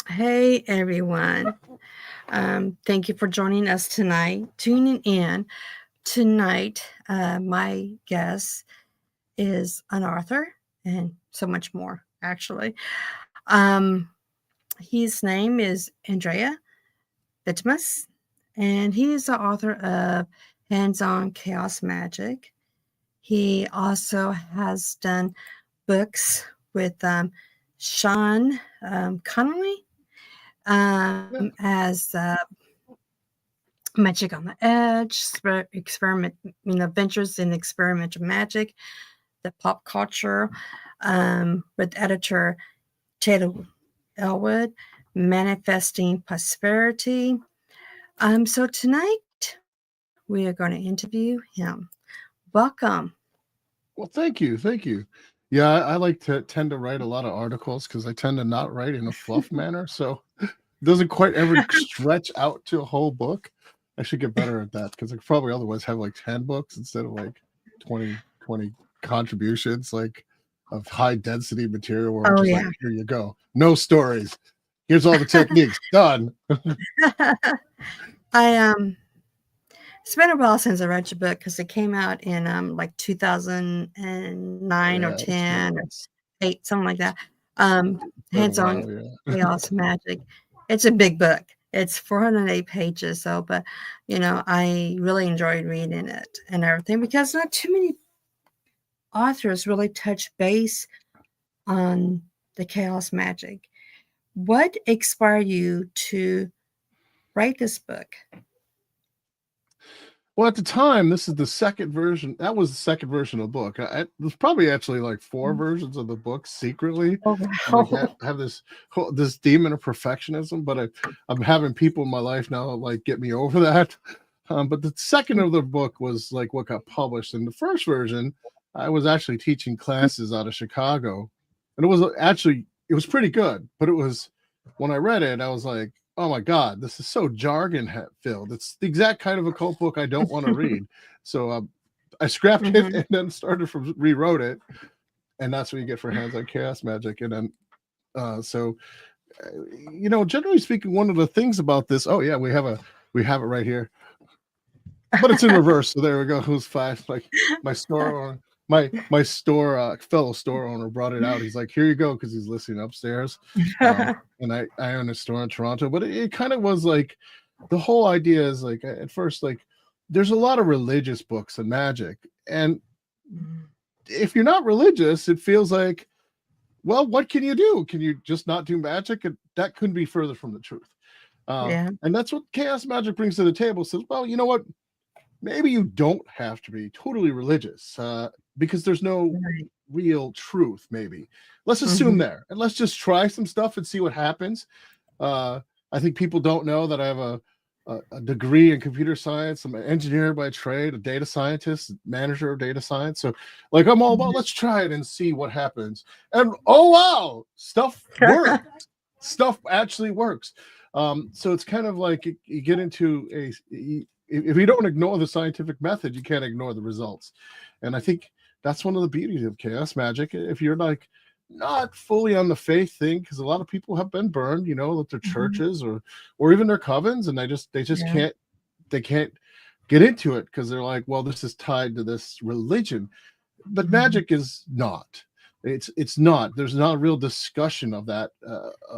Hey everyone. Thank you for joining us tonight, tuning in. Tonight, my guest is an author and so much more, actually. Um, his name is Andriech Vitimus, and he is the author of Hands on Chaos Magic. He also has done books with Sean Connolly Yeah. as Magic on the Edge, experiment, Ventures in Experimental Magic, the Pop Culture, with editor Taylor Elwood, Manifesting Prosperity. So tonight we are going to interview him. Welcome. Well, thank you. Yeah, I like to tend to write a lot of articles because I tend to not write in a fluff manner, so it doesn't quite ever stretch out to a whole book. I should get better at that because I could probably otherwise have like 10 books instead of like 20 contributions, like of high density material where I'm Oh, just yeah. like, here you go, no stories. Here's all the techniques done. I It's been a while since I read your book because it came out in like 2009 or Yeah, it's been 10 or 8, something like that. Um, been a Hands on while. Yeah. Chaos Magic. It's a big book. It's 408 pages, so but I really enjoyed reading it and everything because not too many authors really touch base on the chaos magic. What inspired you to write this book? Well, at the time, this is the second version. That was the second version of the book. There's probably actually like four versions of the book secretly. Oh Like wow. have this demon of perfectionism, but I'm having people in my life now like get me over that. But the second of the book was like what got published. In the first version, I was actually teaching classes out of Chicago, and it was pretty good. But it was when I read it, I was like, oh my god, this is so jargon filled. It's the exact kind of occult book I don't want to read. So I scrapped it Mhm. and then started from rewrote it, and that's what you get for Hands on Chaos Magic. And then so generally speaking, one of the things about this, oh yeah, we have it right here, but it's in reverse. So there we go. Who's five? Like my store owner, my store fellow store owner brought it out. He's like, here you go, because he's listening upstairs. And I own a store in Toronto, but it kind of was like the whole idea is like at first like there's a lot of religious books and magic, and if you're not religious, it feels like, well, what can you do? Can you just not do magic? And that couldn't be further from the truth. Yeah. And that's what chaos magic brings to the table. Says, well, you know what? Maybe you don't have to be totally religious because there's no Right. real truth. Maybe let's assume Mhm. there and let's just try some stuff and see what happens. I think people don't know that I have a degree in computer science. I'm an engineer by trade, a data scientist, manager of data science. So, like, I'm all about let's try it and see what happens. And oh wow, stuff works. Stuff actually works. So it's kind of like you get into if you don't ignore the scientific method, you can't ignore the results. And I think that's one of the beauties of chaos magic. If you're like not fully on the faith thing, because a lot of people have been burned, with their Mhm. churches or even their covens, and they just Yeah. can't get into it because they're like, well, this is tied to this religion, but Mhm. magic is not. It's not. There's not a real discussion of that.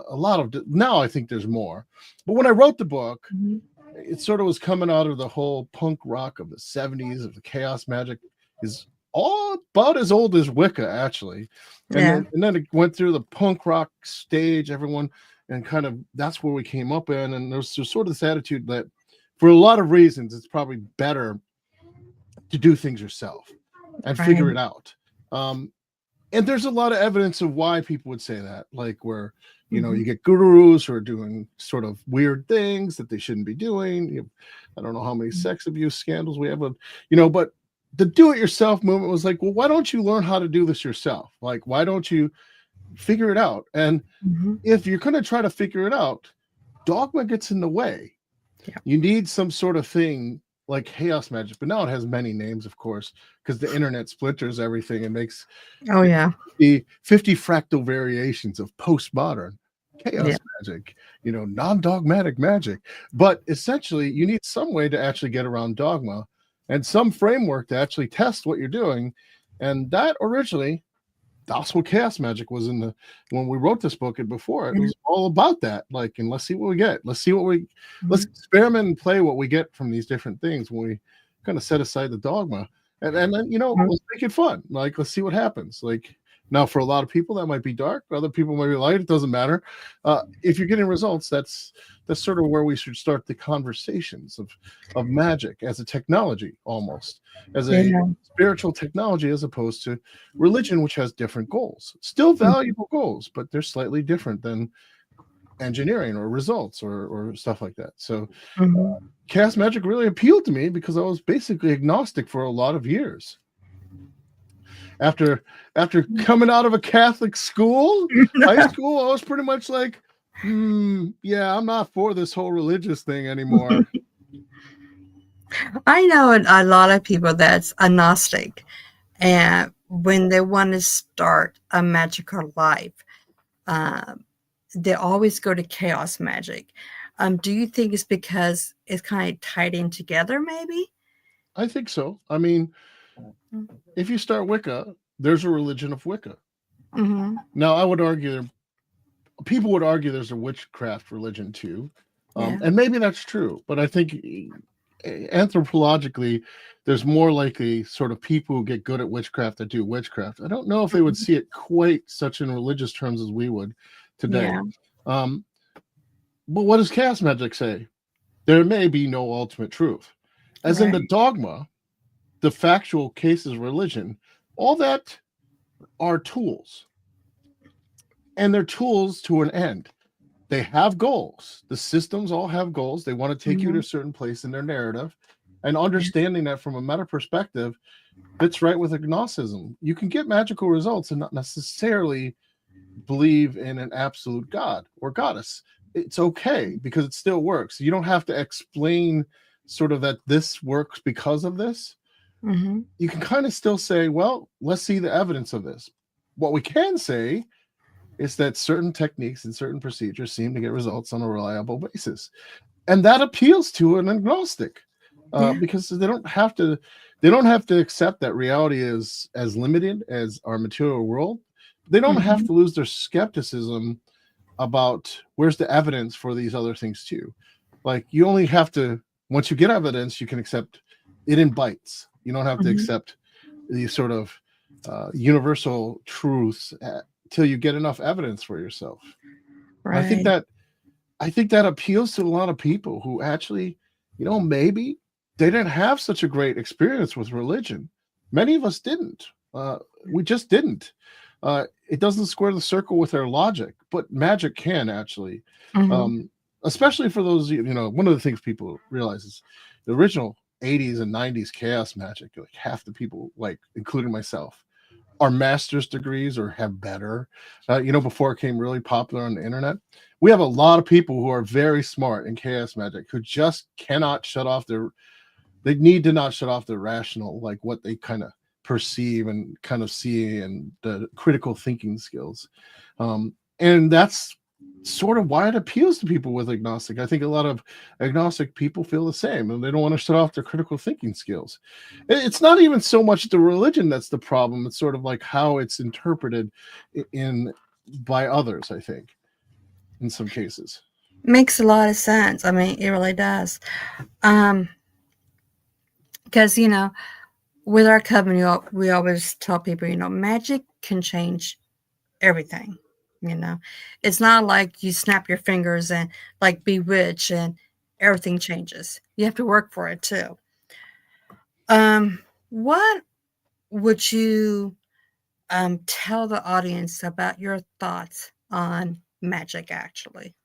A lot of now, I think there's more. But when I wrote the book, Mhm. it sort of was coming out of the whole punk rock of the 70s of the chaos magic is all about as old as Wicca actually. And Yeah. then it went through the punk rock stage, everyone, and kind of that's where we came up in. And there's sort of this attitude that for a lot of reasons it's probably better to do things yourself and figure Right. it out. Um, and there's a lot of evidence of why people would say that, like where you Mhm. get gurus who are doing sort of weird things that they shouldn't be doing. I don't know how many sex abuse scandals we have, but the do-it-yourself movement was like, well, why don't you learn how to do this yourself? Like, why don't you figure it out? And Mhm. if you're going to try to figure it out, dogma gets in the way. Yeah. You need some sort of thing like chaos magic, but now it has many names, of course, because the internet splinters everything and makes Oh, yeah. the 50 fractal variations of postmodern. chaos magic, non-dogmatic magic. But essentially, you need some way to actually get around dogma and some framework to actually test what you're doing. And that originally, that's what chaos magic was when we wrote this book and before it was all about that. Like, and let's see what we get. Let's experiment and play what we get from these different things when we kind of set aside the dogma. And then, let's make it fun. Like, let's see what happens. Like, now for a lot of people that might be dark, for other people might be light. It doesn't matter. If you're getting results, that's sort of where we should start the conversations of magic as a technology, almost as a spiritual technology, as opposed to religion, which has different goals. Still valuable goals, but they're slightly different than engineering or results or stuff like that. So chaos magic really appealed to me because I was basically agnostic for a lot of years. After coming out of a Catholic school, high school, I was pretty much like, yeah, I'm not for this whole religious thing anymore. I know a lot of people that's agnostic, and when they want to start a magical life, they always go to chaos magic. Do you think it's because it's kind of tied in together, maybe? I think so. I mean, if you start Wicca, there's a religion of Wicca. Now, I would argue people would argue there's a witchcraft religion too, and maybe that's true. But I think anthropologically, there's more likely sort of people who get good at witchcraft that do witchcraft. I don't know if they would see it quite such in religious terms as we would today. But what does chaos magic say? There may be no ultimate truth. As in the dogma, the factual cases of religion, all that are tools. And they're tools to an end. They have goals. The systems all have goals. They want to take you to a certain place in their narrative. And understanding that from a meta perspective fits right with agnosticism. You can get magical results and not necessarily believe in an absolute god or goddess. It's okay because it still works. You don't have to explain sort of that this works because of this. You can kind of still say, well, let's see the evidence of this. What we can say is that certain techniques and certain procedures seem to get results on a reliable basis. And that appeals to an agnostic because they don't have to accept that reality is as limited as our material world. They don't have to lose their skepticism about where's the evidence for these other things too. Like, you only have to, once you get evidence, you can accept it in bites. You don't have to accept these sort of universal truths till you get enough evidence for yourself. Right. I think that appeals to a lot of people who actually, maybe they didn't have such a great experience with religion. Many of us didn't. We just didn't. It doesn't square the circle with our logic, but magic can actually. Especially for those, one of the things people realize is the original 80s and 90s chaos magic, like half the people, like including myself, are master's degrees or have better, before it became really popular on the internet. We have a lot of people who are very smart in chaos magic who just cannot they need to not shut off their rational, like what they kind of perceive and kind of see and the critical thinking skills. And that's sort of why it appeals to people with agnostic. I think a lot of agnostic people feel the same, and they don't want to shut off their critical thinking skills. It's not even so much the religion that's the problem. It's sort of like how it's interpreted by others, I think, in some cases. Makes a lot of sense. I mean, it really does. Because, with our company, we always tell people, magic can change everything. It's not like you snap your fingers and like bewitch and everything changes. You have to work for it too. What would you tell the audience about your thoughts on magic, actually?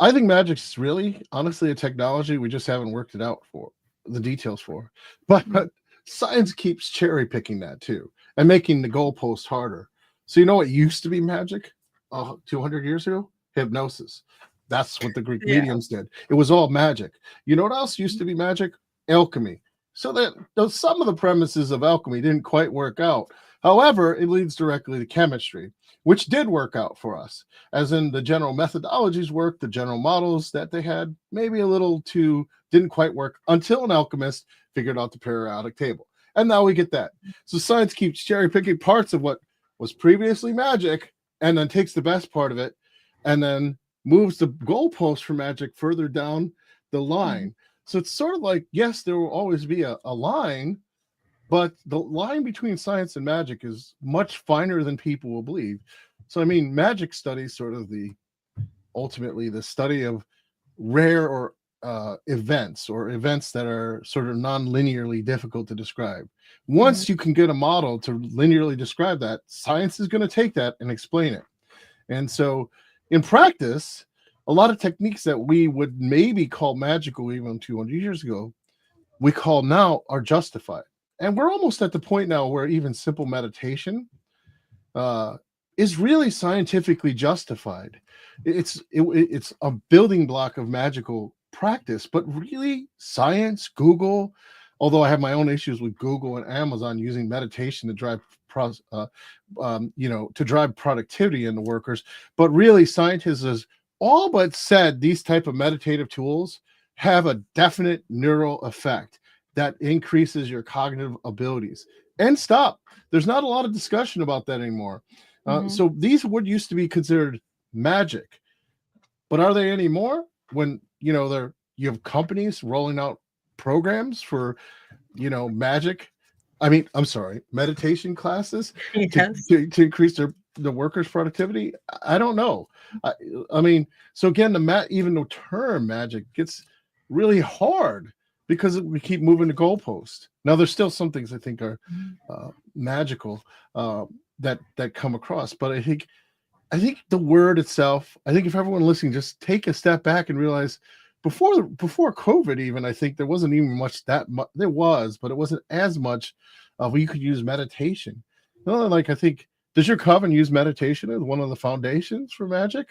I think magic's really, honestly, a technology we just haven't worked it out for the details for. But science keeps cherry picking that too and making the goalpost harder. So you know what used to be magic 200 years ago? Hypnosis. That's what the Greek mediums did. It was all magic. You know what else used to be magic? Alchemy. So that some of the premises of alchemy didn't quite work out. However, it leads directly to chemistry, which did work out for us, as in the general methodologies worked, the general models that they had maybe a little too didn't quite work until an alchemist figured out the periodic table. And now we get that. So science keeps cherry picking parts of what was previously magic and then takes the best part of it and then moves the goalpost for magic further down the line. Mhm. So it's sort of like, yes, there will always be a line, but the line between science and magic is much finer than people will believe. So, I mean, magic studies sort of ultimately the study of rare or events or events that are sort of non-linearly difficult to describe. Mhm. Once you can get a model to linearly describe that, science is going to take that and explain it. And so in practice, a lot of techniques that we would maybe call magical even 200 years ago, we call now are justified. And we're almost at the point now where even simple meditation uh, is really scientifically justified. It's a building block of magical practice, but really science, Google. Although I have my own issues with Google and Amazon using meditation to drive, to drive productivity in the workers, but really scientists has all but said these type of meditative tools have a definite neural effect that increases your cognitive abilities. And stop. There's not a lot of discussion about that anymore. Mhm. So these would used to be considered magic, but are they anymore? When you have companies rolling out programs for magic. I mean, I'm sorry, meditation classes to Yes. to increase the workers' productivity. I don't know. I, I mean, so again, even the term magic gets really hard because we keep moving the goalpost. Now, there's still some things I think are Mhm. magical that come across, but I think the word itself. I think if everyone listening just take a step back and realize before COVID, even I think there wasn't even much that much. There was, but it wasn't as much where you could use meditation. No, like I think does your coven use meditation as one of the foundations for magic?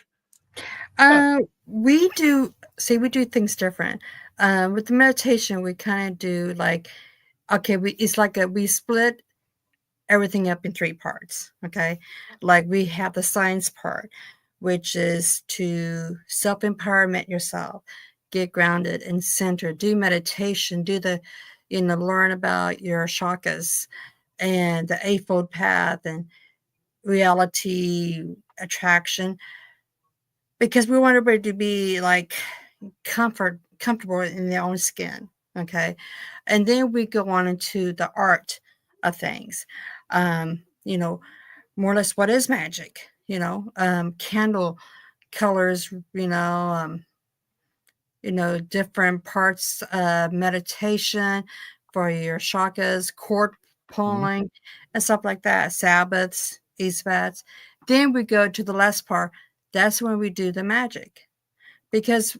Yeah. We do see we do things different. With the meditation, we kind of do like okay, it's like we split everything up in three parts. Okay, like we have the science part, which is to self empowerment yourself, get grounded and centered, do meditation, do the learn about your chakras and the eightfold path and reality attraction because we want everybody to be like comfortable in their own skin. Okay, and then we go on into the art of things. You know, more or less what is magic. Candle colors. Different parts of meditation for your chakras, cord Mhm. pulling, and stuff like that. Sabbaths, East baths. Then we go to the last part. That's when we do the magic because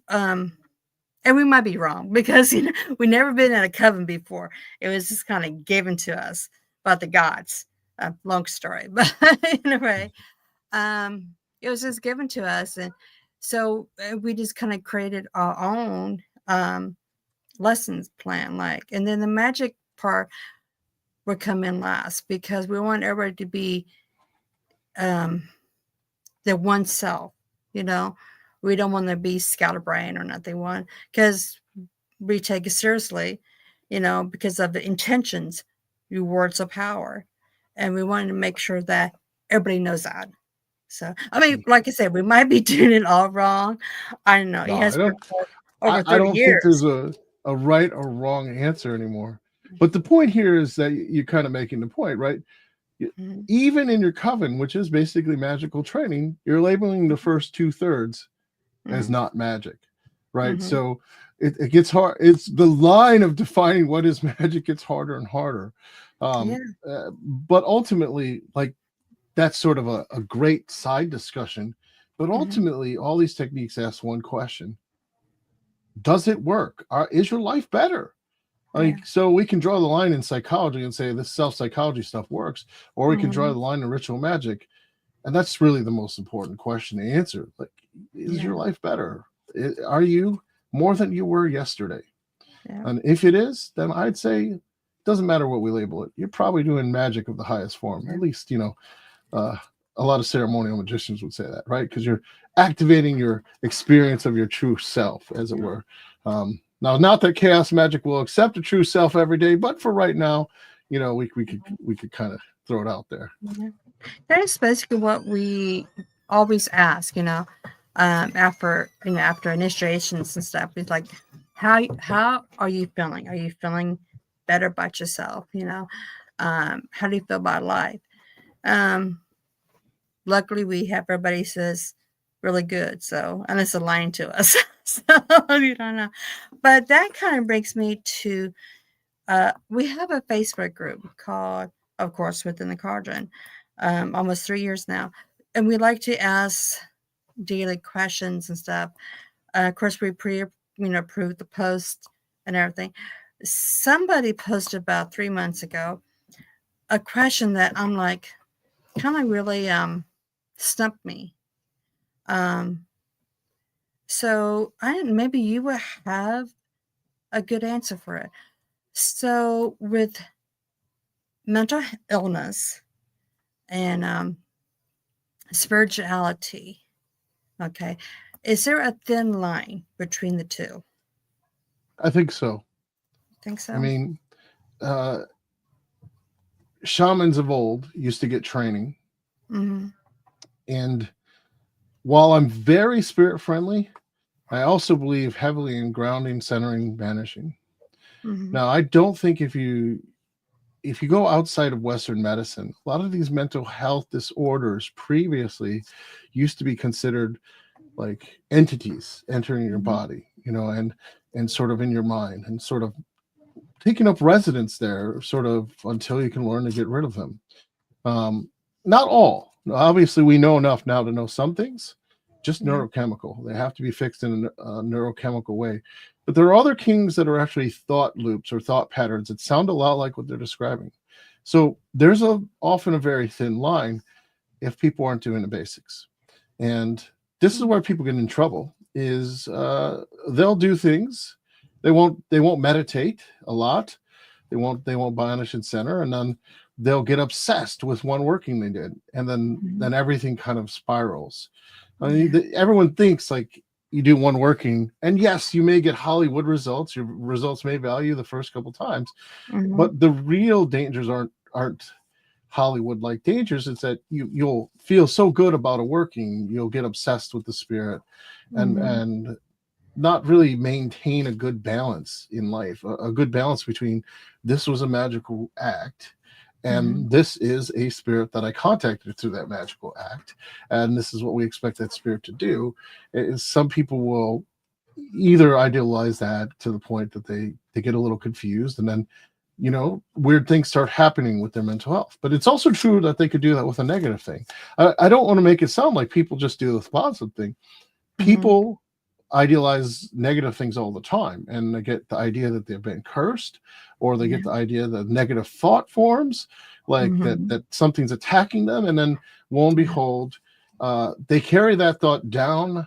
and we might be wrong because we never been in a coven before. It was just kind of given to us by the gods. Long story, but anyway, um, it was just given to us, and so we just kind of created our own lessons plan, like, and then the magic part would come in last because we want everybody to be um, their one self. You know, we don't want to be scatterbrained or nothing. One because we take it seriously, because of the intentions, your words of power. And we wanted to make sure that everybody knows that. So, I mean, like I said, we might be doing it all wrong. I don't know. No, It I has been don't. over I 30 don't think there's years. a right or wrong answer anymore. But the point here is that you're kind of making the point, right? Mhm, Even in your coven, which is basically magical training, you're labeling the first 2/3 as mhm, not magic, right? mhm. So it gets hard. It's the line of defining what is magic gets harder and harder. Yeah. But ultimately, like that's sort of a great side discussion. But Mhm. ultimately, all these techniques ask one question: does it work? Is your life better? Yeah. Like, so we can draw the line in psychology and say this self psychology stuff works, or we can draw Mhm. the line in ritual magic. And that's really the most important question to answer. Like, is Yeah. your life better? Are you more than you were yesterday? Yeah. And if it is, then I'd say doesn't matter what we label it, you're probably doing magic of the highest form. At least, a lot of ceremonial magicians would say that, right? Because you're activating your experience of your true self, as it were. Now, not that chaos magic will accept a true self every day, but for right now, we could kind of throw it out there. Yeah. That is basically what we always ask, after initiations and stuff. It's like, how are you feeling? Are you feeling better about yourself? How do you feel about life? Luckily, we have everybody says really good. So, and it's aligned to us. So you don't know. But that kind of brings me to we have a Facebook group called, of course, Within the Cauldron, almost 3 years now. And we like to ask daily questions and stuff. Of course, we approved the post and everything. Somebody posted about 3 months ago a question that I'm like, kind of really stumped me. So maybe you will have a good answer for it. So with mental illness and spirituality, okay, is there a thin line between the two? I think so. Think so? I mean, shamans of old used to get training. Mm-hmm. And while I'm very spirit friendly, I also believe heavily in grounding, centering, banishing. Mm-hmm. Now, I don't think if you go outside of Western medicine, a lot of these mental health disorders previously used to be considered like entities entering your body, and sort of in your mind and sort of taking up residence there, sort of until you can learn to get rid of them. Not all. Obviously, we know enough now to know some things, just neurochemical. They have to be fixed in a neurochemical way. But there are other kings that are actually thought loops or thought patterns that sound a lot like what they're describing. So there's often a very thin line if people aren't doing the basics. And this is where people get in trouble, is they'll do things. They won't meditate a lot. They won't banish and center, and then they'll get obsessed with one working they did, and then everything kind of spirals. I mean, everyone thinks like you do one working, and yes, you may get Hollywood results. Your results may value the first couple times, but the real dangers aren't Hollywood-like dangers. It's that you'll feel so good about a working, you'll get obsessed with the spirit, and not really maintain a good balance in life, a good balance between this was a magical act and this is a spirit that I contacted through that magical act, and this is what we expect that spirit to do. Some people will either idealize that to the point that they get a little confused, and then weird things start happening with their mental health. But it's also true that they could do that with a negative thing. I don't want to make it sound like people just do the positive thing. People idealize negative things all the time, and they get the idea that they've been cursed, or they get the idea that negative thought forms, like that something's attacking them, and then lo and behold, they carry that thought down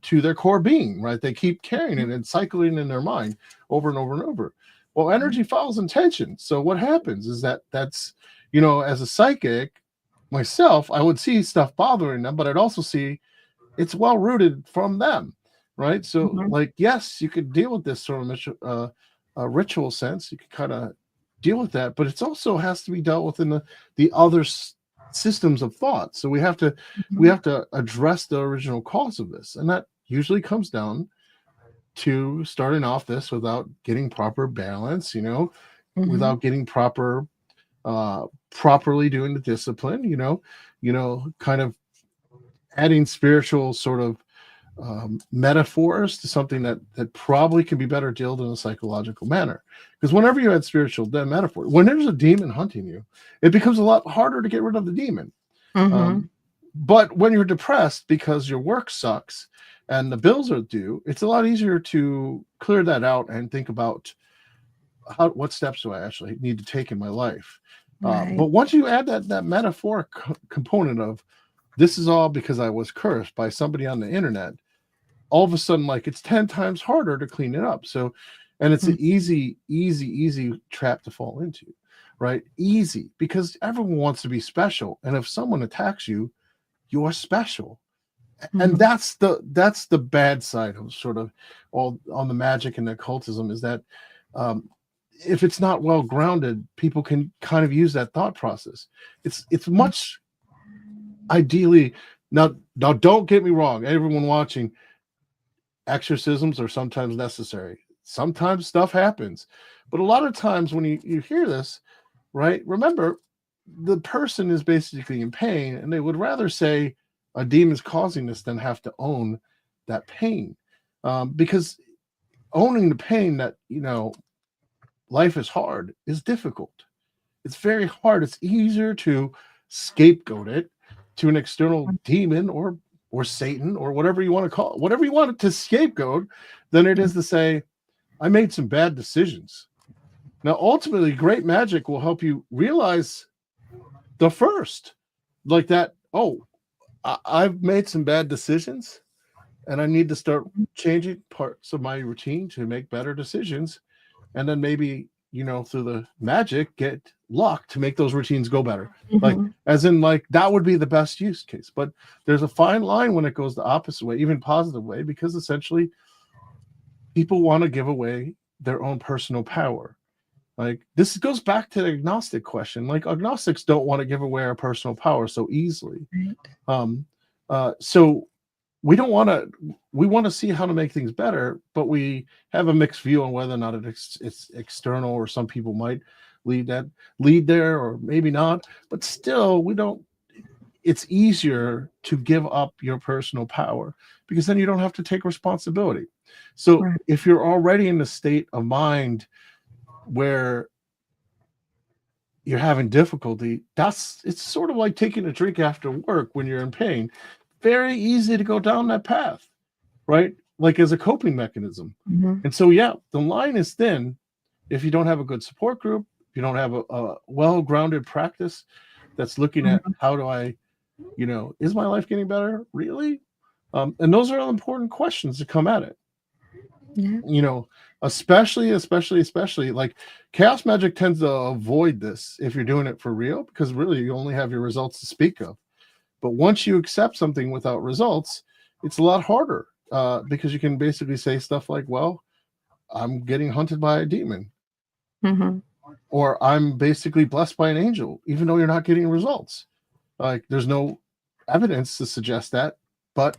to their core being, right? They keep carrying it and cycling in their mind over and over and over. Well, energy follows intention. So what happens is that's as a psychic myself, I would see stuff bothering them, but I'd also see it's well rooted from them, right? So like, yes, you could deal with this sort of ritual sense. You could kind of deal with that, but it also has to be dealt with in the other systems of thought. So we have to address the original cause of this, and that usually comes down to starting off this without getting proper balance, without getting properly doing the discipline, kind of adding spiritual sort of metaphors to something that probably can be better dealt in a psychological manner. Because whenever you add spiritual metaphor, when there's a demon hunting you, it becomes a lot harder to get rid of the demon. But when you're depressed because your work sucks and the bills are due, it's a lot easier to clear that out and think about what steps do I actually need to take in my life. But once you add that metaphoric component of this is all because I was cursed by somebody on the internet, all of a sudden, like, it's 10 times harder to clean it up. So And it's an easy trap to fall into, right? Easy, because everyone wants to be special. And if someone attacks you, you're special. And that's the bad side of sort of all on the magic and occultism, is that if it's not well grounded, people can kind of use that thought process. It's much ideally now don't get me wrong, everyone watching, exorcisms are sometimes necessary. Sometimes stuff happens, but a lot of times when you hear this, right, remember the person is basically in pain, and they would rather say a demon's causing this than have to own that pain, because owning the pain that life is hard is difficult. It's very hard. It's easier to scapegoat it to an external demon or Satan or whatever you want to call it, whatever you want it to scapegoat, than it is to say, I made some bad decisions. Now, ultimately, great magic will help you realize the first, like that, oh, I've made some bad decisions and I need to start changing parts of my routine to make better decisions. And then maybe, through the magic, get luck to make those routines go better. Like, as in, like, that would be the best use case. But there's a fine line when it goes the opposite way, even positive way, because essentially people want to give away their own personal power. Like, this goes back to the agnostic question. Like, agnostics don't want to give away our personal power so easily. So we don't want to. We want to see how to make things better, but we have a mixed view on whether or not it's external, or some people might lead there, or maybe not. But still, we don't. It's easier to give up your personal power, because then you don't have to take responsibility. So if you're already in a state of mind where you're having difficulty, it's sort of like taking a drink after work when you're in pain. Very easy to go down that path, right? Like, as a coping mechanism. And so, yeah, the line is thin if you don't have a good support group, if you don't have a well-grounded practice that's looking at how do I, is my life getting better? Really? And those are all important questions to come at it. Especially like chaos magic tends to avoid this if you're doing it for real, because really you only have your results to speak of. But once you accept something without results, it's a lot harder, because you can basically say stuff like, well, I'm getting hunted by a demon, or I'm basically blessed by an angel, even though you're not getting results. Like, there's no evidence to suggest that, but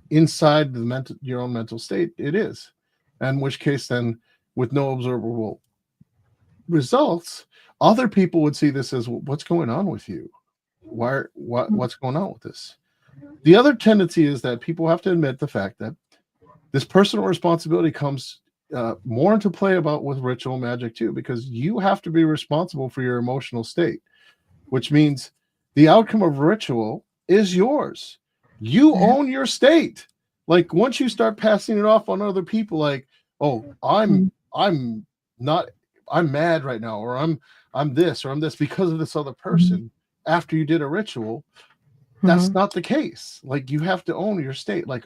inside your own mental state, it is. In which case, then, with no observable results, other people would see this as, what's going on with you? What's going on with this? The other tendency is that people have to admit the fact that this personal responsibility comes more into play with ritual magic too, because you have to be responsible for your emotional state, which means the outcome of ritual is yours. You own your state. Like, once you start passing it off on other people, like, oh, I'm mad right now, or I'm this, or I'm this because of this other person. After you did a ritual, that's not the case. Like, you have to own your state. Like,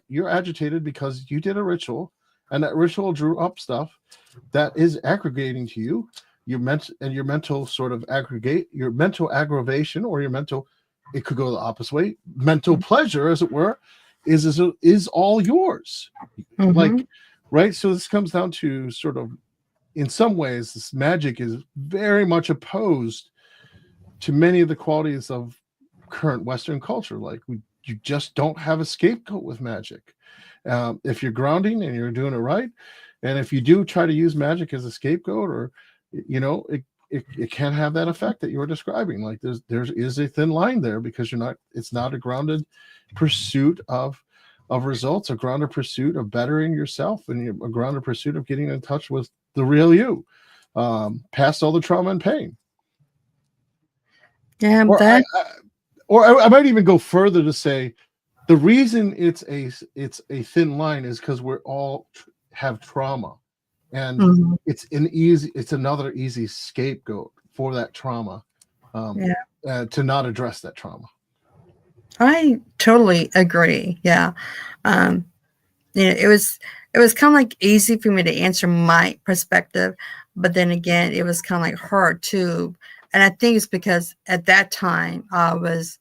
you're agitated because you did a ritual, and that ritual drew up stuff that is aggregating to you. Your mental sort of your mental aggravation, or your mental, it could go the opposite way. Mental pleasure, as it were, is all yours. Like, right? So this comes down to sort of, in some ways, this magic is very much opposed to many of the qualities of current Western culture. Like, you just don't have a scapegoat with magic. If you're grounding and you're doing it right, and if you do try to use magic as a scapegoat, or it can have that effect that you're describing. Like, there is a thin line there, because it's not a grounded pursuit of results, a grounded pursuit of bettering yourself, and a grounded pursuit of getting in touch with the real you, past all the trauma and pain. Yeah, or I might even go further to say, the reason it's a thin line is because we're all have trauma, and it's another easy scapegoat for that trauma, to not address that trauma. I totally agree. Yeah. it was kind of like easy for me to answer my perspective, but then again, it was kind of like hard too. And I think it's because at that time I was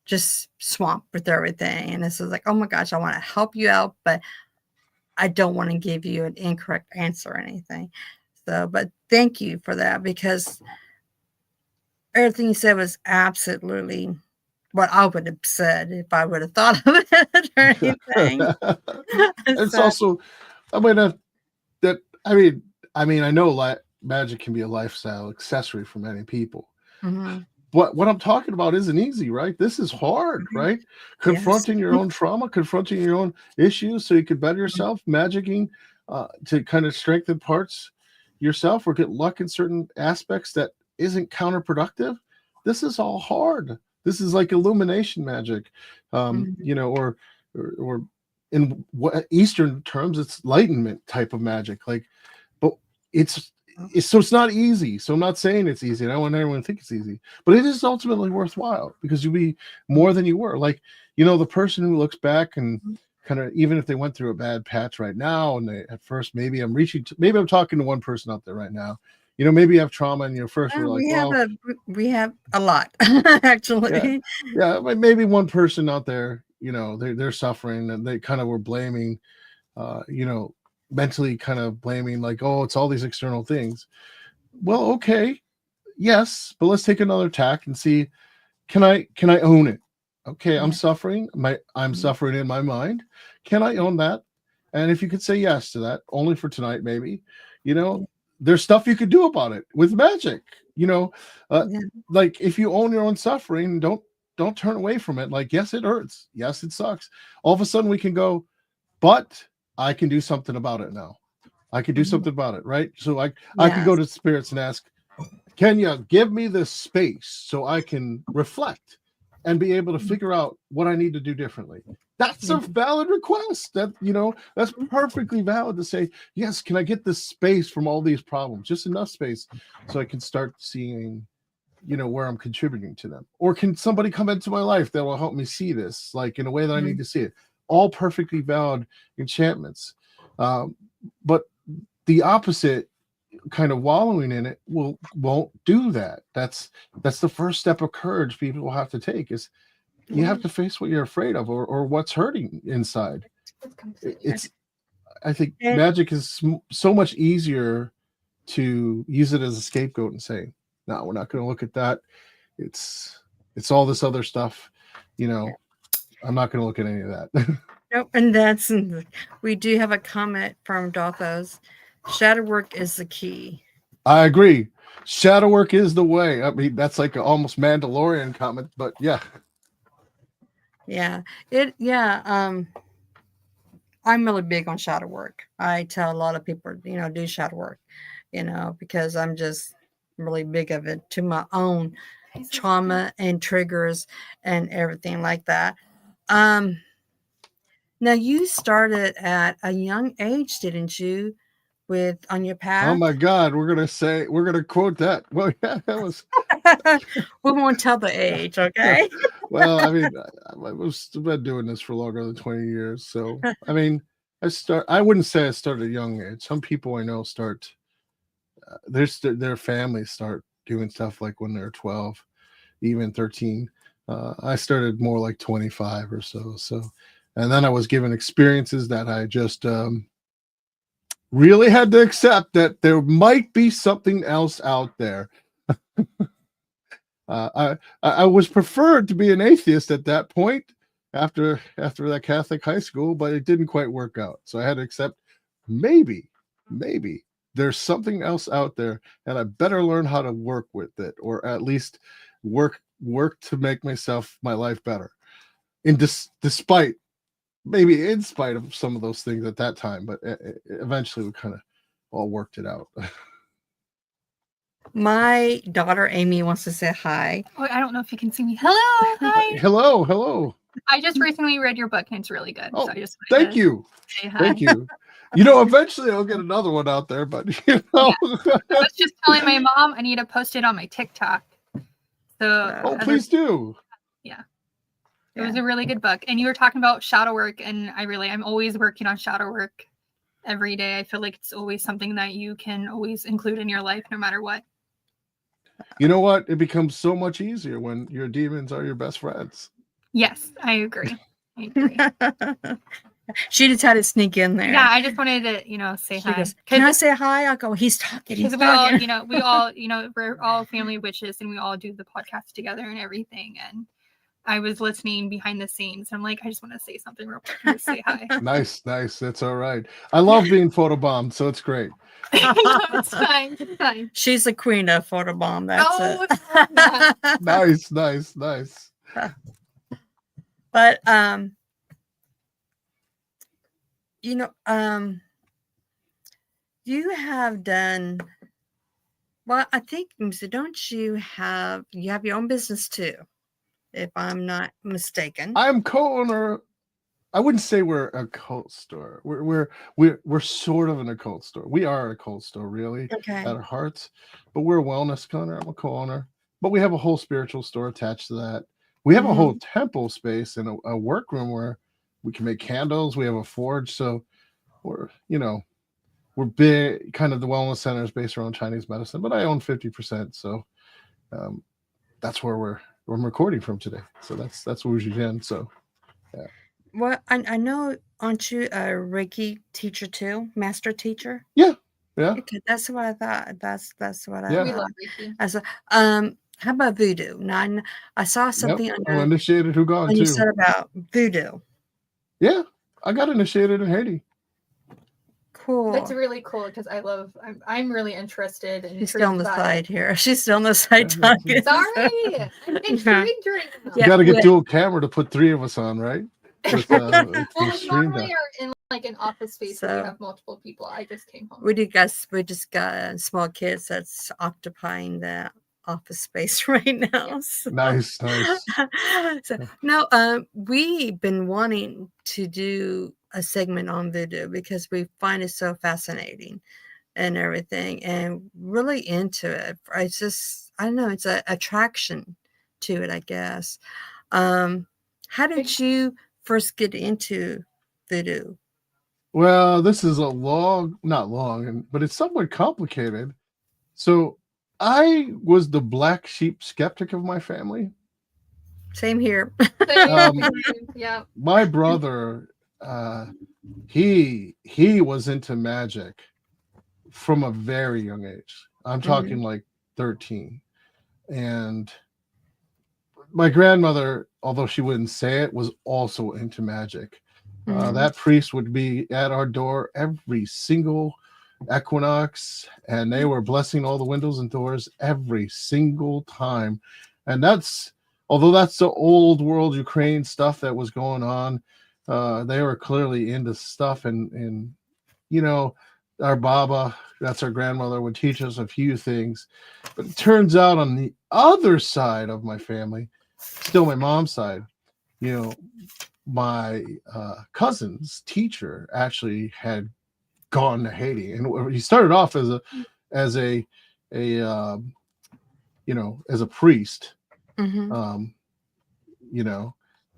just swamped with everything, and this is like, oh my gosh, I want to help you out, but I don't want to give you an incorrect answer or anything. So, but thank you for that, because everything you said was absolutely what I would have said if I would have thought of it or anything. It's So, also, I mean, that I know magic can be a lifestyle accessory for many people. mhm, What I'm talking about isn't easy, right? This is hard, mhm, right? yes. Confronting your own trauma, confronting your own issues so you can better yourself, magicking to kind of strengthen parts yourself or get luck in certain aspects that isn't counterproductive. This is all hard. This is like illumination magic, Mhm, or in what Eastern terms, it's enlightenment type of magic. Like, but it's so it's not easy. So I'm not saying it's easy. I don't want anyone to think it's easy, but it is ultimately worthwhile because you'll be more than you were. Like, the person who looks back and kind of, even if they went through a bad patch right now, and they at first, maybe I'm talking to one person out there right now. Maybe you have trauma and your first were like, well, we have a lot yeah, actually. yeah, maybe one person out there, they're suffering and they kind of were blaming, uh, you know, mentally kind of blaming, like, oh, it's all these external things. Well, okay, yes, but let's take another tack and see, can I own it? Okay, I'm Yeah. suffering. I'm Mhm. suffering in my mind. Can I own that? And if you could say yes to that, only for tonight, maybe, you know, Yeah. there's stuff you could do about it with magic. You know, uh, Yeah. like if you own your own suffering, don't turn away from it. Like, yes, it hurts. Yes, it sucks. All of a sudden, we can go, but I can do something about it now. I can do Mhm. something about it, right? So I could go Yes. to spirits and ask, can you give me this space so I can reflect and be able to figure out what I need to do differently? That's a Yeah. valid request. That's perfectly valid to say, yes, can I get this space from all these problems? Just enough space so I can start seeing, where I'm contributing to them. Or can somebody come into my life that will help me see this, like in a way that I need Mhm. to see it? All perfectly valid enchantments. Um, but the opposite, kind of wallowing in it, won't do that. That's the first step of courage people will have to take, is you Yeah. have to face what you're afraid of, or what's hurting inside. It's I think And magic is so much easier to use it as a scapegoat and say, no, we're not going to look at that. It's all this other stuff, you know I'm not going to look at any of that. nope, and that's we do have a comment from Dothos. Shadow work is the key. I agree. Shadow work is the way. I mean, that's like an almost Mandalorian comment, but yeah. Yeah. I'm really big on shadow work. I tell a lot of people, do shadow work, because I'm just really big of it to my own trauma and triggers and everything like that. Um, Now you started at a young age, didn't you, with on your Oh path? my God, we're gonna quote that. Well, yeah, that was. We won't tell the age, okay? Well, I mean, I've been doing this for longer than 20 years. So, I mean, I wouldn't say I started at a young age. Some people I know start, their families start doing stuff like when they're 12, even 13. I started more like 25 or so. So, and then I was given experiences that I just really had to accept that there might be something else out there. I was preferred to be an atheist at that point, after that Catholic high school, but it didn't quite work out. So I had to accept, maybe there's something else out there, and I better learn how to work with it, or at least work to make my life better. Despite, maybe in spite of some of those things at that time, but eventually we kind of all worked it out. My daughter Amy wants to say hi. Oh, I don't know if you can see me. Hello, hi. Hello. I just recently read your book and it's really good. Oh, So I just thank you. say hi. Thank you. Eventually I'll get another one out there, but I was just telling my mom I need to post it on my TikTok. So oh, please do. yeah. It was a really good book. And you were talking about shadow work, and I'm always working on shadow work every day. I feel like it's always something that you can always include in your life, no matter what. You know what? It becomes so much easier when your demons are your best friends. Yes, I agree. I agree. She just had to sneak in there. Yeah, I just wanted to, say She hi. goes, "Can I say hi?" I'll go, "He's talking. He's Because talking." we all, we're all family witches, and we all do the podcast together and everything. And I was listening behind the scenes. I'm like, I just want to say something real quick and just say hi. Nice. That's all right. I love being photobombed, so it's great. No, it's fine. It's fine. She's the queen of photobomb. That's it. Nice. But you have done well. I think, don't you have your own business too, if I'm not mistaken? I'm co-owner. I wouldn't say we're a cult store. We're sort of an occult store. We are a cult store, really, Okay. at our hearts. But we're a wellness center. I'm a co-owner. But we have a whole spiritual store attached to that. We have a whole temple space and a workroom where we can make candles. We have a forge. So we're big. Kind of the wellness center is based around Chinese medicine, but I own 50%. So that's where I'm recording from today. So that's Wujian. So yeah. Well, I know, aren't you a Reiki teacher too? Master teacher? Yeah. Okay, that's what I thought. That's what I We thought. love Reiki. I said, how about voodoo? Now, I saw something I'm initiated Hugon when too. you said about voodoo. Yeah, I got initiated in Haiti. Cool. That's really cool because I'm really interested in. She's still on the side here. She's still on the side talking. Sorry, I'm intrigued right now. You got to get dual camera to put 3 of us on, right? With, Normally are in like an office space where you have multiple people. I just came home. We just got small kids that's occupying the office space right now. Yeah. So. Nice. So no, we've been wanting to do a segment on voodoo because we find it so fascinating and everything, and really into it. It's just, I don't know, it's an attraction to it, I guess. How did you first get into voodoo? Well, this is not long, but it's somewhat complicated. So I was the black sheep skeptic of my family. Same here. Yeah. My brother, he was into magic from a very young age. I'm talking like 13. And my grandmother, although she wouldn't say it, was also into magic. That priest would be at our door every single equinox, and they were blessing all the windows and doors every single time. And although that's the old world Ukraine stuff that was going on, they were clearly into stuff. And our Baba, that's our grandmother, would teach us a few things. But it turns out on the other side of my family, still my mom's side, my cousin's teacher actually had gone to Haiti, and he started off as a priest,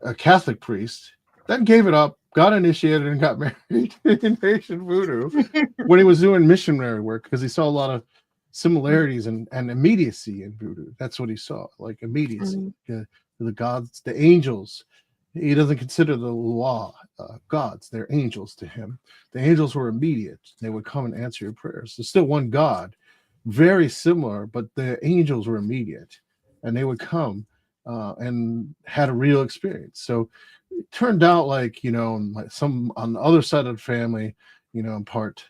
a Catholic priest, then gave it up, got initiated, and got married in Haitian voodoo when he was doing missionary work, because he saw a lot of similarities and immediacy in voodoo. That's what he saw, like immediacy. The gods, the angels. He doesn't consider the law gods. They're angels to him. The angels were immediate. They would come and answer your prayers. There's still one God, very similar, but the angels were immediate, and they would come and had a real experience. So it turned out like, some on the other side of the family, part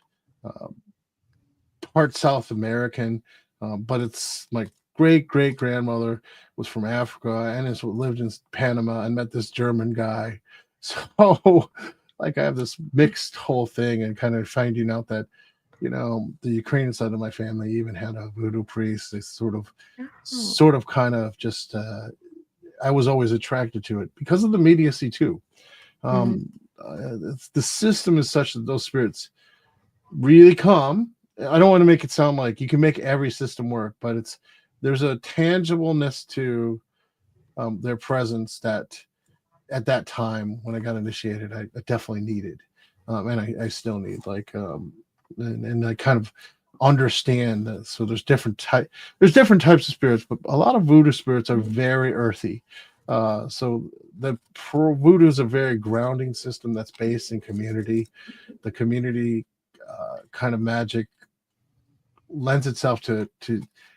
South American, but it's like great grandmother was from Africa and lived in Panama and met this German guy. So like I have this mixed whole thing, and kind of finding out that, the Ukrainian side of my family even had a voodoo priest. They sort of kind of just, I was always attracted to it because of the immediacy too. The system is such that those spirits really come. I don't want to make it sound like you can make every system work, but there's a tangibleness to their presence that at that time when I got initiated, I definitely needed, and I still need, like, and I kind of understand that. So there's different types of spirits, but a lot of voodoo spirits are very earthy. So the voodoo is a very grounding system that's based in community. The community kind of magic lends itself to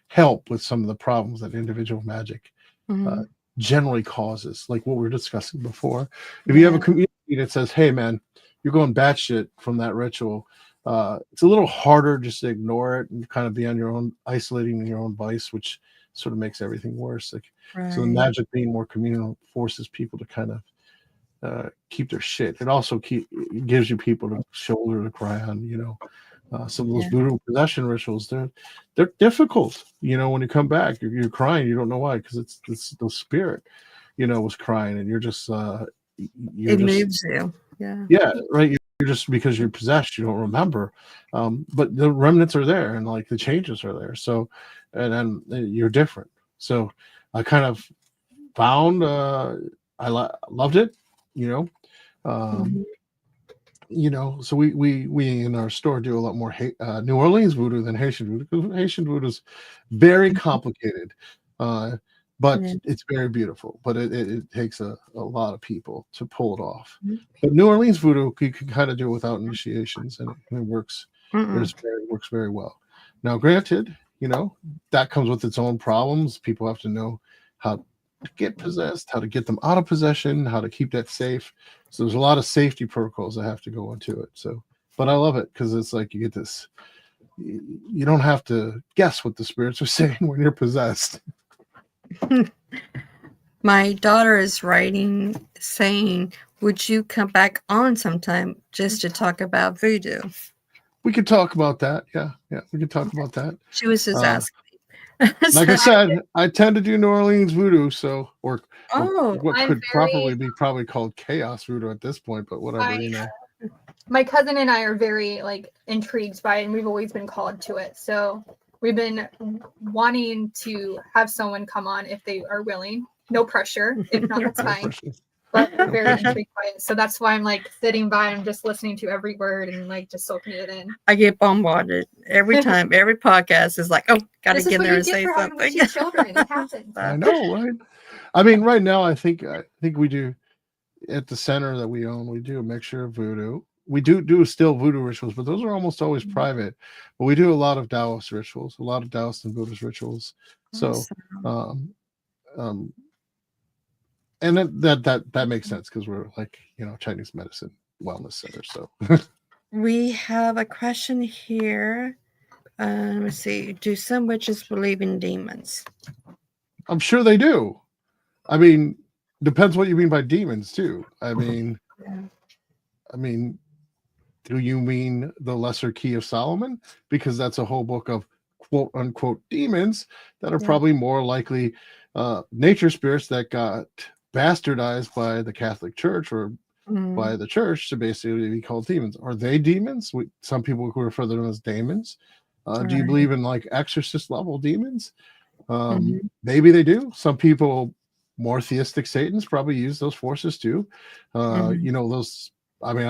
help with some of the problems that individual magic generally causes, like what we were discussing before. If you have a community that says, hey man, you're going batshit from that ritual, it's a little harder just to ignore it and kind of be on your own, isolating your own vice, which sort of makes everything worse. Like, so the magic being more communal forces people to kind of keep their shit. It also gives you people a shoulder to cry on, you know. Some of those voodoo possession rituals, they're difficult. You know, when you come back, you're crying. You don't know why, because it's the spirit, you know, was crying, and you're just it moves you. Yeah, right. You're just, because you're possessed, you don't remember, but the remnants are there, and like the changes are there. So, and then you're different. So I kind of found I loved it. You know. You know, so we in our store do a lot more New Orleans voodoo than Haitian voodoo, because Haitian voodoo is very complicated, but it's very beautiful. But it takes a lot of people to pull it off. But New Orleans voodoo, you can kind of do it without initiations, and it works. It works very well. Now, granted, you know, that comes with its own problems. People have to know how to get possessed, how to get them out of possession, how to keep that safe. So there's a lot of safety protocols that have to go into it. So, but I love it because it's like you get this, you don't have to guess what the spirits are saying when you're possessed. My daughter is writing saying, would you come back on sometime just to talk about voodoo? We could talk about that. Yeah, we could talk about that. She was just asking. Like I said, I tend to do New Orleans voodoo, so or what could properly be called chaos voodoo at this point, but whatever, you know. My cousin and I are very like intrigued by it, and we've always been called to it. So we've been wanting to have someone come on if they are willing. No pressure. If not, that's fine. But we're very intrigued by it. So that's why I'm like sitting by and just listening to every word and like just soaking it in. I get bombarded every time. Every podcast is like, oh, got to get in there and say something. Children, it happens. I know, right? I mean, right now, I think we do at the center that we own. We do a mixture of voodoo. We do still voodoo rituals, but those are almost always private. But we do a lot of Taoist rituals, a lot of Taoist and Buddhist rituals. So, and that makes sense because we're like, you know, Chinese medicine wellness center. So we have a question here. Let's see. Do some witches believe in demons? I'm sure they do. I mean, depends what you mean by demons too. I mean, do you mean the Lesser Key of Solomon? Because that's a whole book of quote unquote demons that are probably more likely nature spirits that got bastardized by the Catholic Church or by the church to basically be called demons. Are they demons? Some people who refer to them as daemons. Do you believe in like exorcist level demons? Maybe they do. Some people, more theistic Satans, probably use those forces too. You know, those. I mean,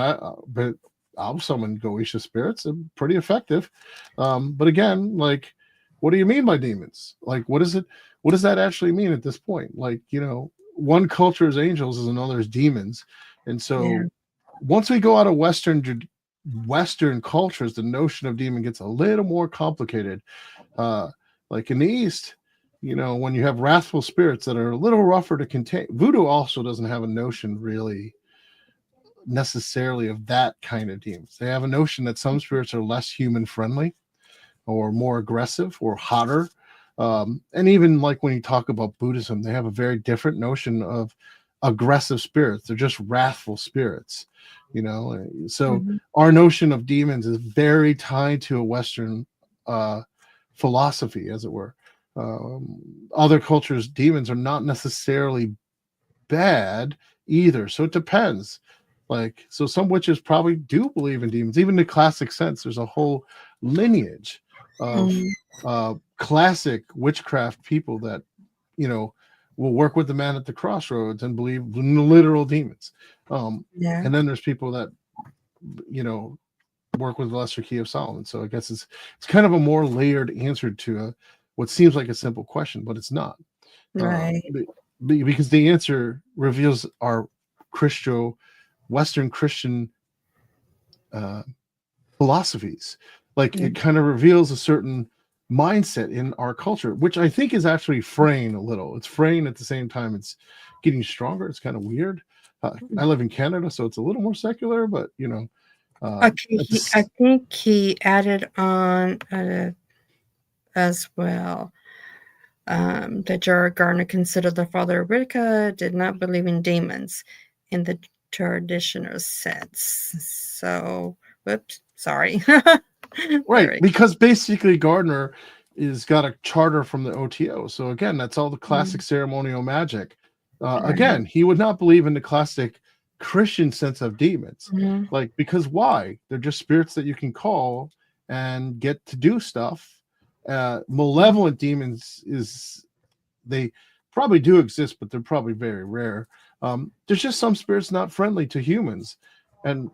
but I'll summon Goetia spirits. They're pretty effective. But again, like, what do you mean by demons? Like, what is it? What does that actually mean at this point? Like, you know, one culture is angels, is another is demons, and so once we go out of Western cultures, the notion of demon gets a little more complicated. Like in the East, you know, when you have wrathful spirits that are a little rougher to contain, voodoo also doesn't have a notion really necessarily of that kind of demons. They have a notion that some spirits are less human friendly or more aggressive or hotter. And even like when you talk about Buddhism, they have a very different notion of aggressive spirits. They're just wrathful spirits, you know. So our notion of demons is very tied to a Western philosophy, as it were. Other cultures, demons are not necessarily bad either. So it depends. Like, so some witches probably do believe in demons. Even in the classic sense, there's a whole lineage of classic witchcraft people that, you know, will work with the man at the crossroads and believe in literal demons. Yeah. And then there's people that, work with the lesser key of Solomon. So I guess it's kind of a more layered answer to what seems like a simple question, but it's not. Right. Because the answer reveals our Western Christian philosophies. Like it kind of reveals a certain mindset in our culture, which I think is actually fraying a little. It's fraying at the same time. It's getting stronger. It's kind of weird. I live in Canada, so it's a little more secular, but Okay, I think he added on as well that Jared Gardner considered the father of Wicca, did not believe in demons in the traditional sense. So, whoops, sorry. Right, because basically Gardner is got a charter from the OTO. So again, that's all the classic ceremonial magic. Again, he would not believe in the classic Christian sense of demons. Like, because why? They're just spirits that you can call and get to do stuff. Malevolent demons they probably do exist, but they're probably very rare. There's just some spirits not friendly to humans. And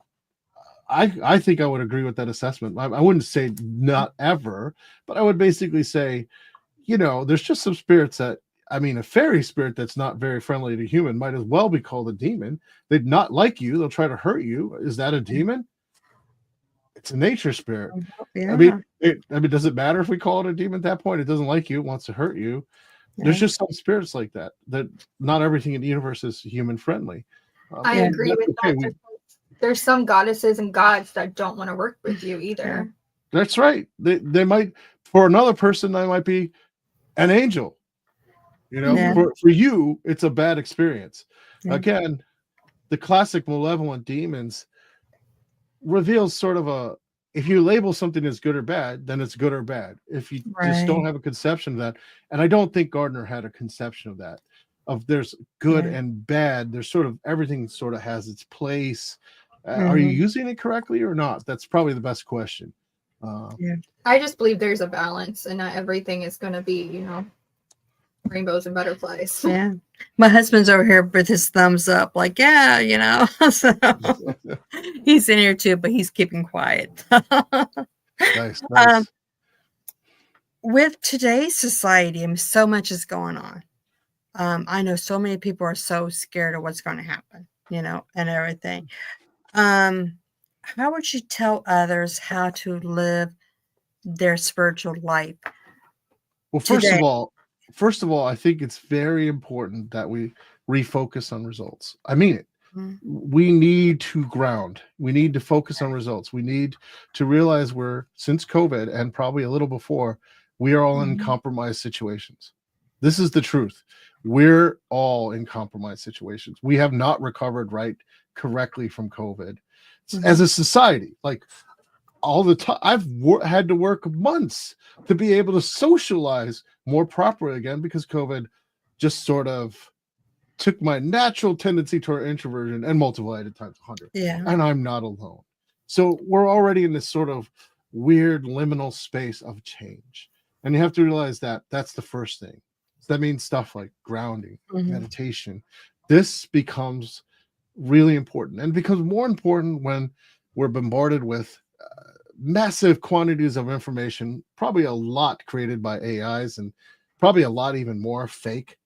I think I would agree with that assessment. I wouldn't say not ever, but I would basically say, there's just some spirits that, a fairy spirit that's not very friendly to human might as well be called a demon. They'd not like you. They'll try to hurt you. Is that a demon? It's a nature spirit. Yeah. Does it matter if we call it a demon at that point? It doesn't like you. It wants to hurt you. Yeah. There's just some spirits like that not everything in the universe is human friendly. I agree with that. There's some goddesses and gods that don't want to work with you either. That's right. They might, for another person, they might be an angel. For you, it's a bad experience. Yeah. Again, the classic malevolent demons reveals sort of if you label something as good or bad, then it's good or bad. If you just don't have a conception of that, and I don't think Gardner had a conception of that, of there's good and bad, there's sort of everything sort of has its place. Are you using it correctly or not? That's probably the best question. I just believe there's a balance and not everything is going to be, rainbows and butterflies. Yeah. My husband's over here with his thumbs up, like, so he's in here too, but he's keeping quiet. Nice. With today's society, so much is going on. I know so many people are so scared of what's going to happen, and everything. How would you tell others how to live their spiritual life? Well, first of all, I think it's very important that we refocus on results. I mean it. We need to ground. We need to focus on results. We need to realize since COVID and probably a little before, we are all in compromised situations. This is the truth. We're all in compromised situations. We have not recovered correctly from COVID. As a society, like all the time, I've had to work months to be able to socialize more properly again because COVID just sort of took my natural tendency toward introversion and multiplied it times 100. Yeah. And I'm not alone. So we're already in this sort of weird liminal space of change. And you have to realize that that's the first thing. So that means stuff like grounding, meditation. This becomes really important and becomes more important when we're bombarded with massive quantities of information, probably a lot created by AIs and probably a lot even more fake.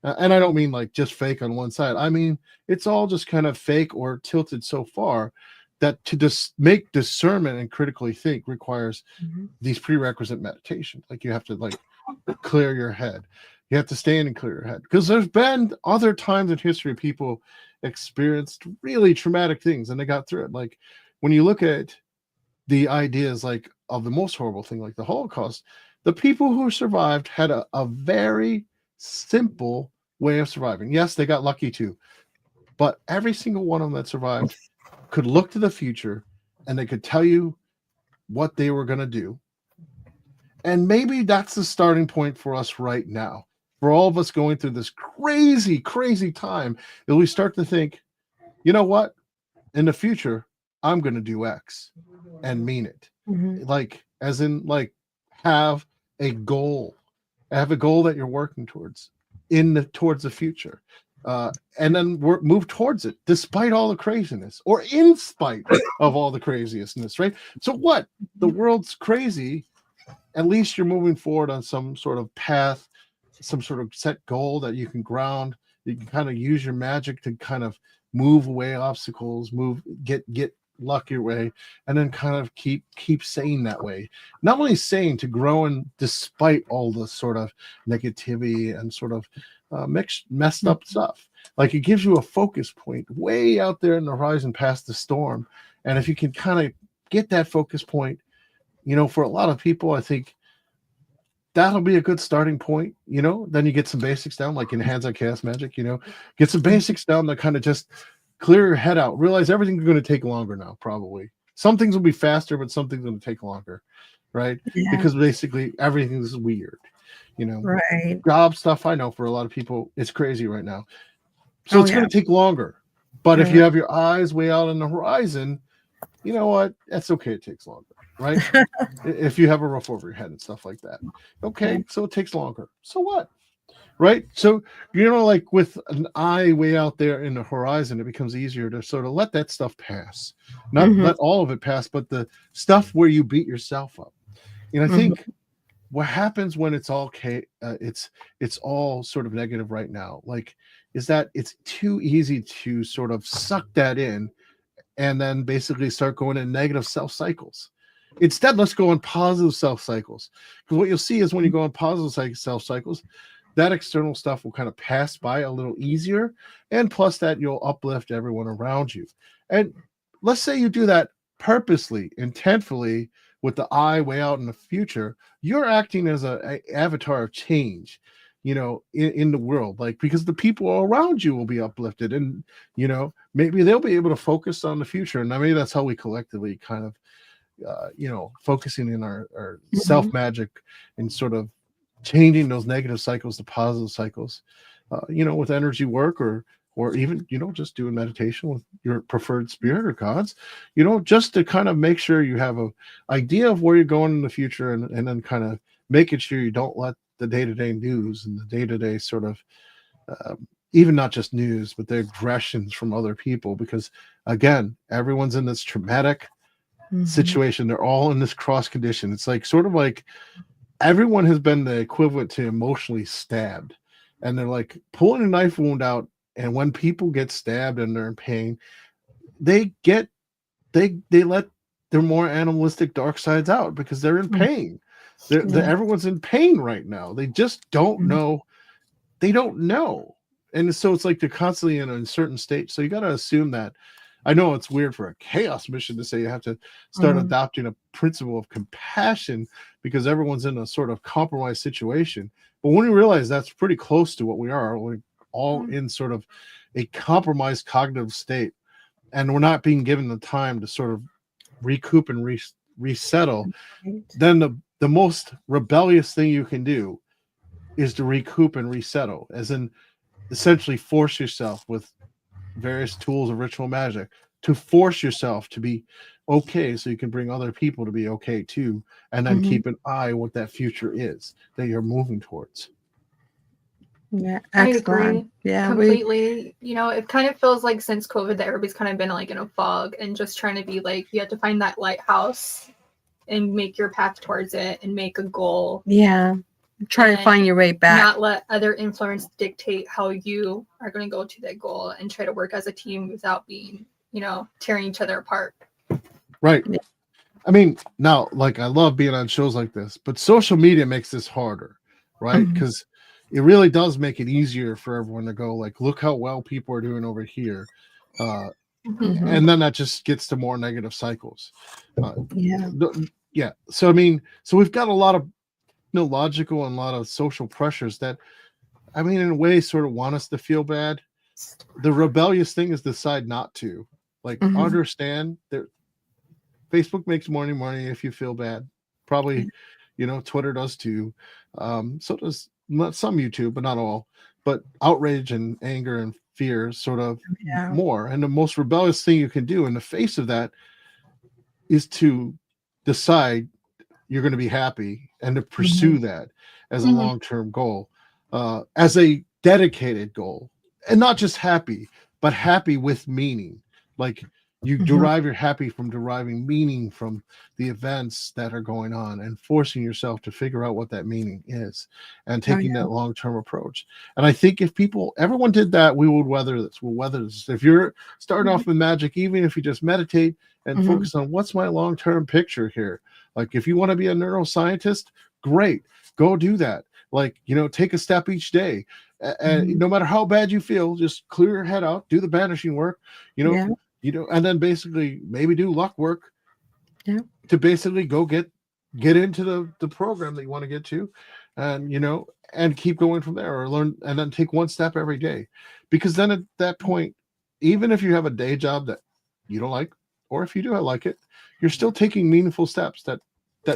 And I don't mean like just fake on one side. I mean, it's all just kind of fake or tilted so far that to just make discernment and critically think requires these prerequisite meditation. Like you have to clear your head. You have to stand and clear your head. Because there's been other times in history people experienced really traumatic things and they got through it. Like when you look at the ideas of the most horrible thing, like the Holocaust, the people who survived had a very simple way of surviving. Yes, they got lucky too, but every single one of them that survived could look to the future and they could tell you what they were going to do. And maybe that's the starting point for us right now. For all of us going through this crazy, crazy time, that we start to think, you know what? In the future, I'm going to do X and mean it. Have a goal. Have a goal that you're working towards. towards the future, and then move towards it despite all the craziness, or in spite of all the craziness, right? So what? The world's crazy. At least you're moving forward on some sort of path, some sort of set goal that you can ground. You can kind of use your magic to kind of move away obstacles, get luck your way, and then kind of keep saying that way. Not only saying to grow, and despite all the sort of negativity and sort of messed up stuff, like it gives you a focus point way out there in the horizon past the storm. And if you can kind of get that focus point, for a lot of people, I think that'll be a good starting point. Then you get some basics down, like in hands-on chaos magic, get some basics down that kind of just clear your head out. Realize everything's going to take longer now, probably. Some things will be faster, but some things going to take longer, right? Yeah. Because basically everything is weird, Right. Job stuff, I know for a lot of people, it's crazy right now. So it's going to take longer. But if Right. you have your eyes way out on the horizon, you know what? That's okay. It takes longer, right? If you have a roof over your head and stuff like that. Okay, Yeah. so it takes longer. So what? Right? So, like with an eye way out there in the horizon, it becomes easier to sort of let that stuff pass. Not let all of it pass, but the stuff where you beat yourself up. And I think what happens when it's all it's all sort of negative right now, like, is that it's too easy to sort of suck that in and then basically start going in negative self cycles. Instead, let's go on positive self cycles. Because what you'll see is when you go on positive self cycles, that external stuff will kind of pass by a little easier. And plus that you'll uplift everyone around you. And let's say you do that purposely, intentfully, with the eye way out in the future. You're acting as a avatar of change, in the world, like, because the people around you will be uplifted, and maybe they'll be able to focus on the future. And maybe that's how we collectively kind of focusing in our self magic and sort of changing those negative cycles to positive cycles, with energy work, or even just doing meditation with your preferred spirit or gods, just to kind of make sure you have a idea of where you're going in the future, and then kind of making sure you don't let the day-to-day news and the day-to-day sort of even not just news, but the aggressions from other people, because again, everyone's in this traumatic situation. They're all in this cross condition. It's like sort of like everyone has been the equivalent to emotionally stabbed, and they're like pulling a knife wound out. And when people get stabbed and they're in pain, they let their more animalistic dark sides out because they're in pain. Everyone's in pain right now. They just don't know. They don't know. And so it's like they're constantly in a uncertain state. So you got to assume that. I know it's weird for a chaos mission to say you have to start adopting a principle of compassion because everyone's in a sort of compromised situation. But when you realize that's pretty close to what we are, we're all in sort of a compromised cognitive state, and we're not being given the time to sort of recoup and resettle, then the most rebellious thing you can do is to recoup and resettle, as in essentially force yourself with various tools of ritual magic to force yourself to be okay, so you can bring other people to be okay too, and then keep an eye on what that future is that you're moving towards. Yeah, I excellent. agree Yeah, completely. It kind of feels like since COVID that everybody's kind of been like in a fog and just trying to be like, you have to find that lighthouse and make your path towards it and make a goal. Yeah, try to find your way back. Not let other influence dictate how you are going to go to that goal, and try to work as a team without being, tearing each other apart. Right. Yeah. I mean, now, like, I love being on shows like this, but social media makes this harder, right? Because it really does make it easier for everyone to go, like, look how well people are doing over here. And then that just gets to more negative cycles. Yeah. So, I mean, we've got a lot of logical and a lot of social pressures that, I mean, in a way, sort of want us to feel bad. The rebellious thing is decide not to. Like, understand that Facebook makes more money if you feel bad. Probably, Twitter does too. So does some YouTube, but not all. But outrage and anger and fear sort of more. And the most rebellious thing you can do in the face of that is to decide you're going to be happy and to pursue that as a long-term goal. As a dedicated goal, and not just happy, but happy with meaning. Like you Mhm. derive your happy from deriving meaning from the events that are going on and forcing yourself to figure out what that meaning is and Oh, taking yeah. that long-term approach. And I think if everyone did that, we would weather this. We'll weather this. If you're starting off with magic, even if you just meditate and Mhm. focus on what's my long-term picture here. Like if you want to be a neuroscientist, great, go do that. Like, take a step each day. And Mhm. no matter how bad you feel, just clear your head out, do the banishing work, Yeah. and then basically maybe do luck work Yeah. to basically go get into the program that you want to get to, and and keep going from there, or learn, and then take one step every day. Because then at that point, even if you have a day job that you don't like, or if you do like it, you're still taking meaningful steps. That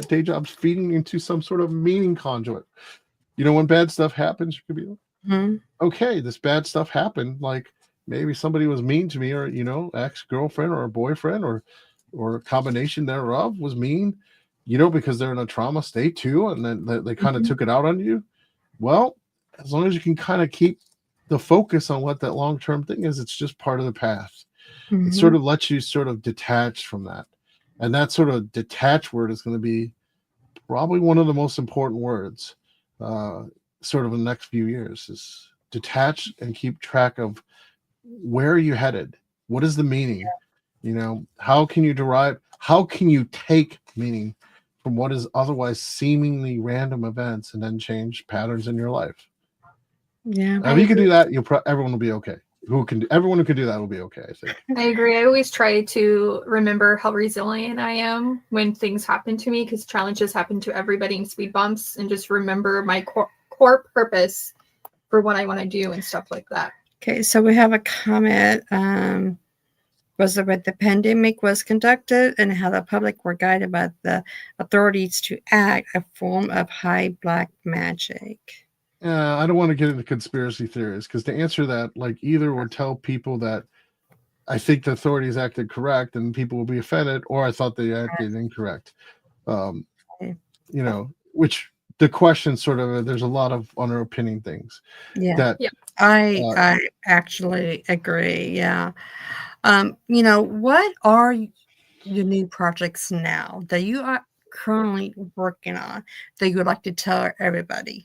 day job's feeding into some sort of meaning conduit. When bad stuff happens, you could be Mhm. okay, this bad stuff happened. Like maybe somebody was mean to me, or ex-girlfriend or a boyfriend, or a combination thereof was mean, because they're in a trauma state too, and then they kind of Mhm. took it out on you. Well, as long as you can kind of keep the focus on what that long-term thing is, it's just part of the path. It sort Mhm. of lets you sort of detach from that. And that sort of detach word is going to be probably one of the most important words, uh, sort of in the next few years, is detach and keep track of where are you headed? What is the meaning? How can you take meaning from what is otherwise seemingly random events and then change patterns in your life? Yeah. If you can do that, everyone will be okay. Everyone who can do that will be okay, I think. I agree. I always try to remember how resilient I am when things happen to me, because challenges happen to everybody and speed bumps, and just remember my core purpose for what I want to do and stuff like that. Okay, so we have a comment. Was it when the pandemic was conducted and how the public were guided by the authorities to act a form of high black magic? I don't want to get into conspiracy theories, because to answer that, like, either would tell people that I think the authorities acted correct and people will be offended, or I thought they acted incorrect. Um, Okay. Which the question sort of, there's a lot of underpinning things Yeah, that, Yeah. I actually agree. Yeah. What are your new projects now that you are currently working on that you would like to tell everybody?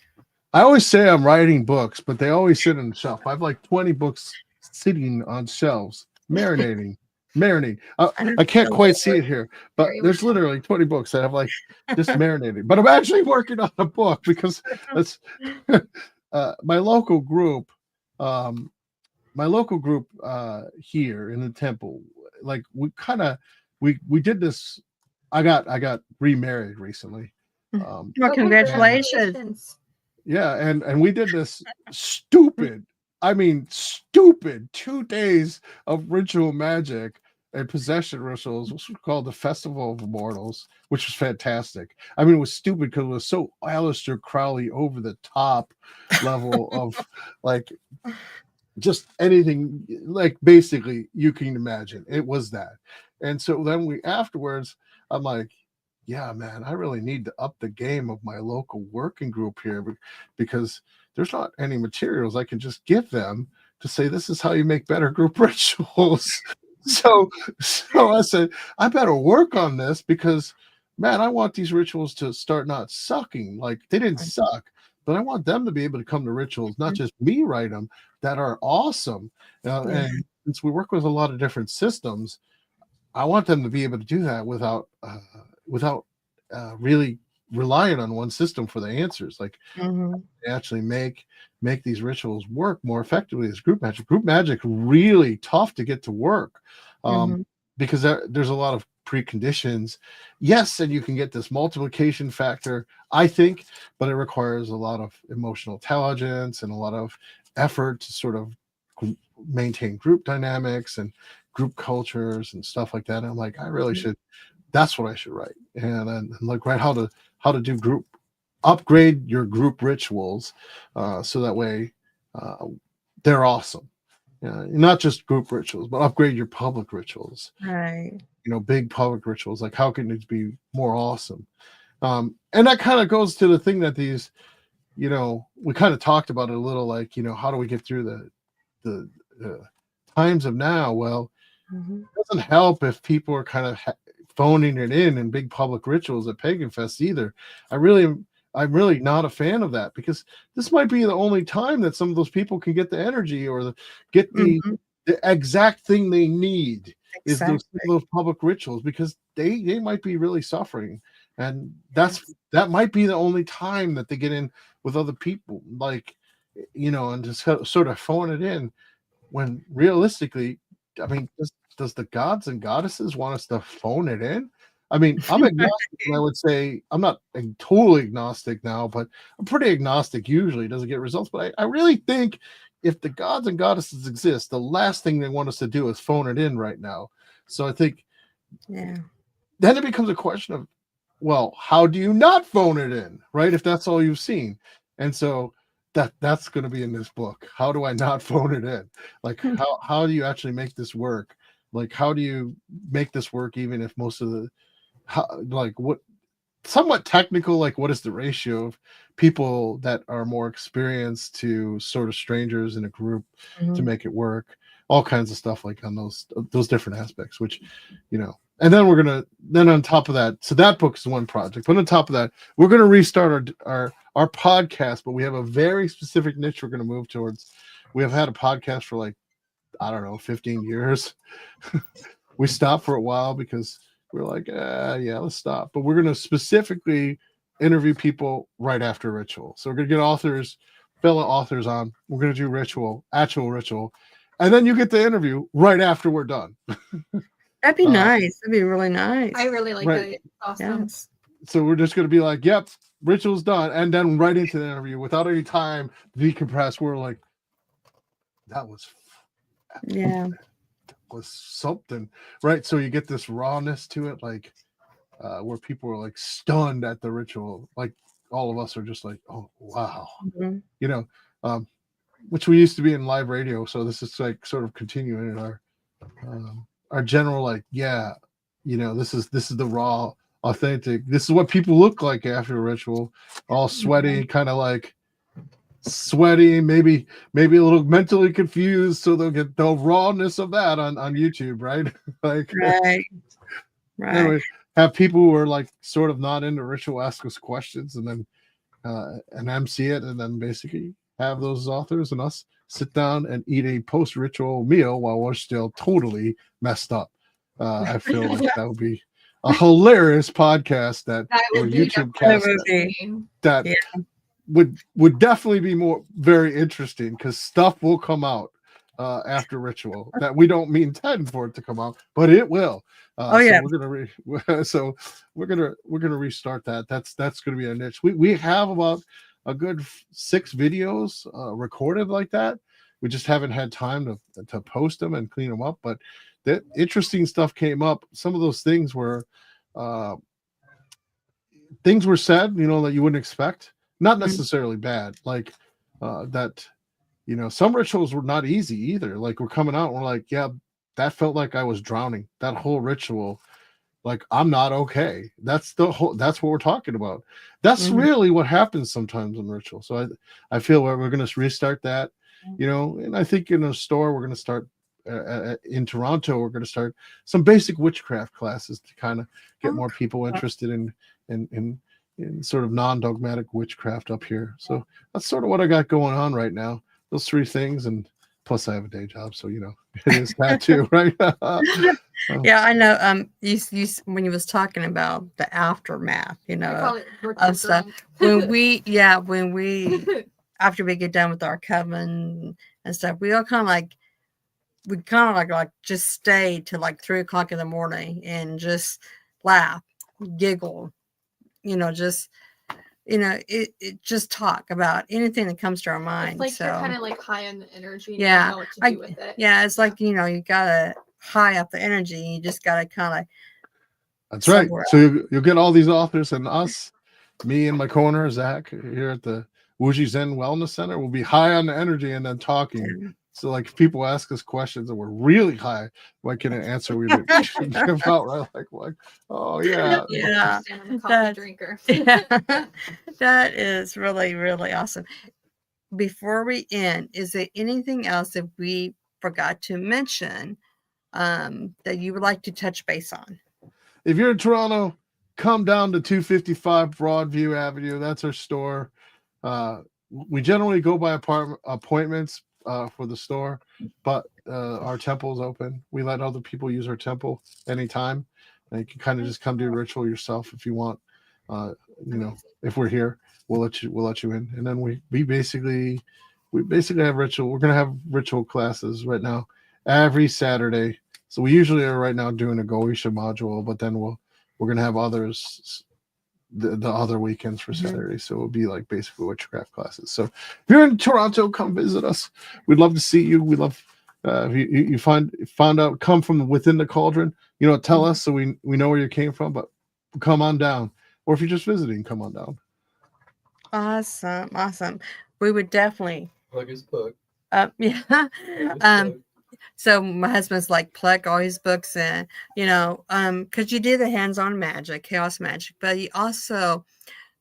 I always say I'm writing books, but they always sit on the shelf. I have like 20 books sitting on shelves, marinating. I can't quite see it here, but there's literally 20 books that have like just marinating. But I'm actually working on a book, because that's my local group. My local group here in the temple, like we did this. I got remarried recently. Well, Oh, congratulations. Yeah, and we did this stupid, I mean stupid, 2 days of ritual magic and possession rituals, which was called the Festival of Immortals, which was fantastic. I mean, it was stupid because it was so Aleister Crowley over the top level of, like, just anything, like, basically you can imagine. It was that. And so then afterwards, I'm like, yeah, man, I really need to up the game of my local working group here, because there's not any materials I can just give them to say this is how you make better group rituals. So I said, I better work on this, because, man, I want these rituals to start not sucking. Like, they didn't suck, but I want them to be able to come to rituals, not just me write them, that are awesome. Yeah. And since we work with a lot of different systems, I want them to be able to do that without really relying on one system for the answers. Like, Mhm. they actually make these rituals work more effectively as group magic. Group magic really tough to get to work, Mhm. because there's a lot of preconditions. Yes, and you can get this multiplication factor, I think, but it requires a lot of emotional intelligence and a lot of effort to sort of maintain group dynamics and group cultures and stuff like that. And I'm like, I really should. That's what I should write, and like, write how to do group, upgrade your group rituals, so that way they're awesome. Not just group rituals, but upgrade your public rituals. Right. Big public rituals. Like, how can it be more awesome? And that kind of goes to the thing that these we kind of talked about it a little, like, how do we get through the times of now? Well, Mhm. it doesn't help if people are kind of phoning it in big public rituals at Pagan Fest either. I'm really not a fan of that, because this might be the only time that some of those people can get the energy or get the Mhm. exact thing they need, is Exactly. those public rituals, because they might be really suffering, and Yes. that might be the only time that they get in with other people, like, and just sort of phone it in, when realistically, I mean, does the gods and goddesses want us to phone it in? I mean, I'm agnostic, and I would say I'm not totally agnostic now, but I'm pretty agnostic usually. Doesn't get results, but I really think if the gods and goddesses exist, the last thing they want us to do is phone it in right now. So I think Yeah. then it becomes a question of, well, how do you not phone it in, right? If that's all you've seen. And so that's going to be in this book. How do I not phone it in? Like, how do you actually make this work? Like, how do you make this work, even if most of like, what somewhat technical, like, what is the ratio of people that are more experienced to sort of strangers in a group to Mhm. make it work? All kinds of stuff, like, on those different aspects, which, and then on top of that, so that book is one project, but on top of that, we're gonna restart our podcast, but we have a very specific niche we're gonna move towards. We have had a podcast for, like, I don't know, 15 years. We stopped for a while because we're like, yeah, let's stop. But we're going to specifically interview people right after ritual. So we're going to get fellow authors on. We're going to do actual ritual. And then you get the interview right after we're done. That'd be nice. That'd be really nice. I really like Right. that. It's awesome. Yes. So we're just going to be like, yep, ritual's done. And then right into the interview without any time to decompress. We're like, that was something, right? So you get this rawness to it, like, where people are like stunned at the ritual, like all of us are just like, oh wow, Mhm. Which we used to be in live radio, so this is like sort of continuing in our general, like, yeah, this is the raw, authentic. This is what people look like after a ritual, all sweaty, kind of like sweaty, maybe a little mentally confused, so they'll get the rawness of that on YouTube, right? Like, Right. anyway, have people who are like sort of not into ritual ask us questions, and then and MC it, and then basically have those authors and us sit down and eat a post-ritual meal while we're still totally messed up. I feel like that would be a hilarious podcast That or would be YouTube definitely cast that Yeah. would definitely be very interesting, because stuff will come out after ritual that we don't mean intend for it to come out, but it will. Oh yeah. So we're gonna restart that. That's gonna be a niche. We have about a good 6 videos recorded like that. We just haven't had time to post them and clean them up. But that interesting stuff came up. Some of those things were said, that you wouldn't expect. Not necessarily bad, like that. Some rituals were not easy either. Like, we're coming out and we're like, yeah, that felt like I was drowning. That whole ritual, like, I'm not okay. That's what we're talking about. That's really what happens sometimes in ritual. So I feel we're going to restart that, and I think in a store, we're going to start in Toronto, we're going to start some basic witchcraft classes to kind of get more people interested in sort of non-dogmatic witchcraft up here. So that's sort of what I got going on right now. Those 3 things, and plus I have a day job, so it is that too, right? Yeah, I know. You when you was talking about the aftermath, I call it of stuff. drunk. when we after we get done with our coven and stuff, we all kind of like just stay till like 3:00 in the morning and just laugh, giggle, just just talk about anything that comes to our mind. It's like so you're kind of like high on the energy. And Yeah, you don't know what to do with it. yeah, it's like you gotta high up the energy. You just gotta kind of. That's right. So you'll get all these authors and us, me in my corner, Zach here at the Wuji Zen Wellness Center. We'll be high on the energy and then talking. So like if people ask us questions and we're really high, why can't an answer we should give out, right? Like, oh yeah. Yeah. Understand I'm a coffee That's- drinker. Yeah. That is really, really awesome. Before we end, is there anything else that we forgot to mention that you would like to touch base on? If you're in Toronto, come down to 255 Broadview Avenue. That's our store. We generally go by appointments for the store, but our temple's open. We let other people use our temple anytime. And you can kind of just come do a ritual yourself if you want. If we're here, we'll let you in. And then we basically have ritual. We're gonna have ritual classes right now every Saturday. So we usually are right now doing a Goisha module, but then we're gonna have others the other weekends for Saturday. So it'll be like basically witchcraft classes. So if you're in Toronto, come visit us. We'd love to see you. We love if you found out, come from within the cauldron. Tell us so we know where you came from. But come on down, or if you're just visiting, come on down. Awesome. We would definitely Plug his book. yeah. Plug his book. So my husband's like plug all his books in, because you did the hands-on magic, chaos magic, but you also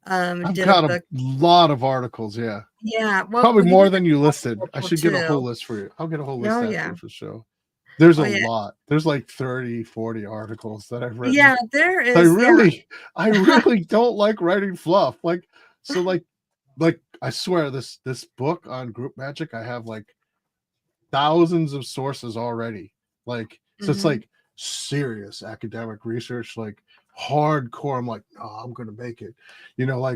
I've did got a a book. lot of articles. Yeah, Yeah, well, probably you more did than you listed. I article should get a whole too. list for you. I'll get a whole list Oh, after yeah. for show. There's Oh, a yeah. lot. There's like 30, 40 articles that I've written. Yeah, there is. I Yeah. really don't like writing fluff. Like I swear this book on group magic, I have like thousands of sources already. Like, so it's Mhm. like serious academic research, like hardcore. I'm like, oh, I'm gonna make it.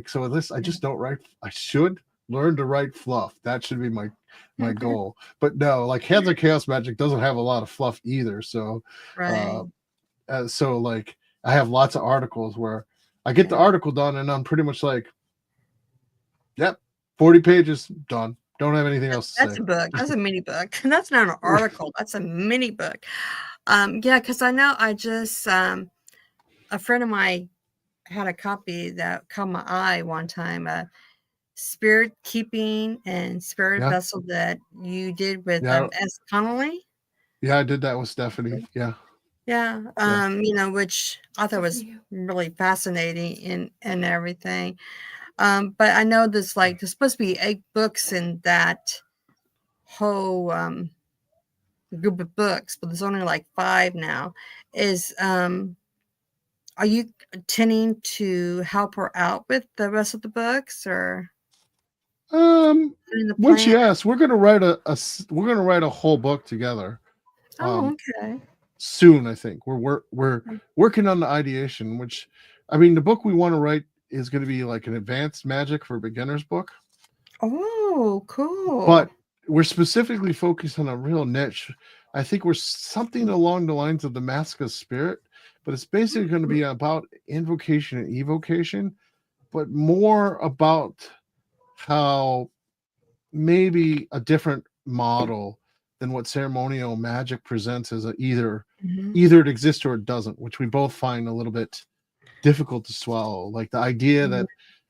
So this I just don't write. I should learn to write fluff. That should be my goal. But no, like Hands of Chaos Magic doesn't have a lot of fluff either. So Right. so like I have lots of articles where I get the Yeah. article done and I'm pretty much like, yep, 40 pages done. Don't have anything else to That's say. a book. That's a mini book. That's not an article. That's a mini book. Yeah, because I know I just a friend of mine had a copy that caught my eye one time. Spirit keeping and spirit Yeah. vessel that you did with Yeah. S. Connolly. Yeah, I did that with Stephanie. Yeah. Yeah. Yeah. Which I thought was really fascinating and everything. But I know there's supposed to be 8 books in that whole group of books, but there's only like 5 now. Are you tending to help her out with the rest of the books or in the Once plan? yes, we're gonna write a whole book together. Oh, okay. Soon, I think we're working on the ideation. Which, I mean, the book we want to write is going to be like an advanced magic for beginners book. Oh, cool. But we're specifically focused on a real niche. I think we're something along the lines of the Mask of Spirit, but it's basically going to be about invocation and evocation, but more about how maybe a different model than what ceremonial magic presents as either it exists or it doesn't, which we both find a little bit difficult to swallow. Like the idea that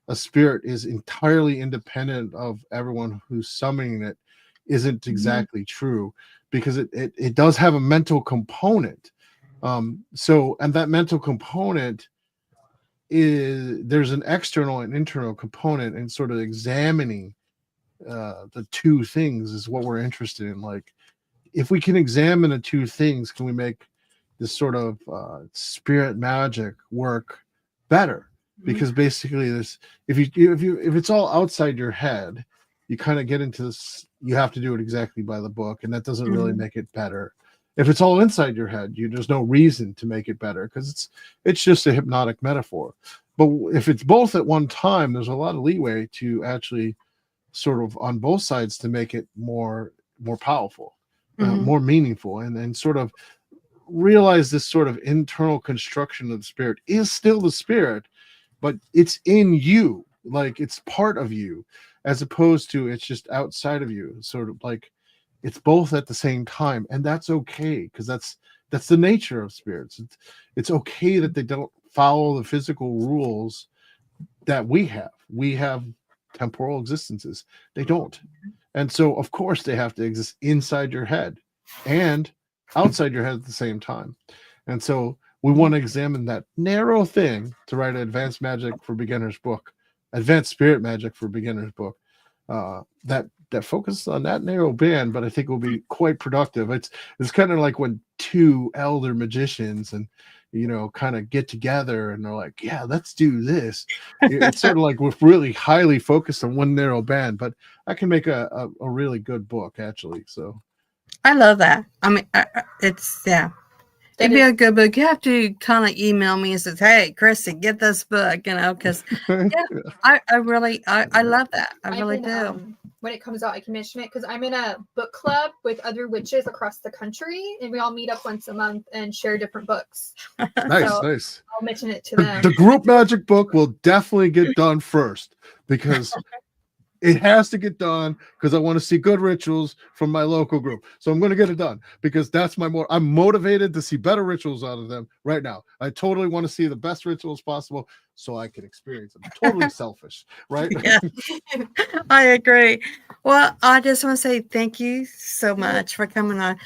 a spirit is entirely independent of everyone who's summoning it isn't exactly true, because it does have a mental component. And that mental component there's an external and internal component, and sort of examining the two things is what we're interested in. Like, if we can examine the two things, can we make this sort of spirit magic work better? Because basically this, if it's all outside your head, you kind of get into this, you have to do it exactly by the book, and that doesn't really make it better. If it's all inside your head, there's no reason to make it better, because it's just a hypnotic metaphor. But if it's both at one time, there's a lot of leeway to actually sort of on both sides to make it more powerful, more meaningful, and sort of realize this sort of internal construction of the spirit is still the spirit, but it's in you, like it's part of you, as opposed to it's just outside of you. Sort of like it's both at the same time, and that's okay, because that's the nature of spirits. It's okay that they don't follow the physical rules that we have. We have temporal existences. They don't. And so, of course, they have to exist inside your head and outside your head at the same time. And so we want to examine that narrow thing to write an advanced magic for beginners book, advanced spirit magic for beginners book. That focuses on that narrow band, but I think will be quite productive. It's kind of like when two elder magicians and kind of get together and they're like, yeah, let's do this. It's sort of like we're really highly focused on one narrow band, but I can make a really good book actually. So I love that. I mean, it's That it'd be is- a good book. You have to kind of email me and says, "Hey, Chrissy, get this book," because I really I love that. I really do. When it comes out, I can mention it because I'm in a book club with other witches across the country, and we all meet up once a month and share different books. nice. I'll mention it to The, them. the group magic book will definitely get done first because it has to get done because I want to see good rituals from my local group. So I'm going to get it done because that's I'm motivated to see better rituals out of them right now. I totally want to see the best rituals possible so I can experience them. Totally selfish, right? Yeah, I agree. Well, I just want to say thank you so much for coming on.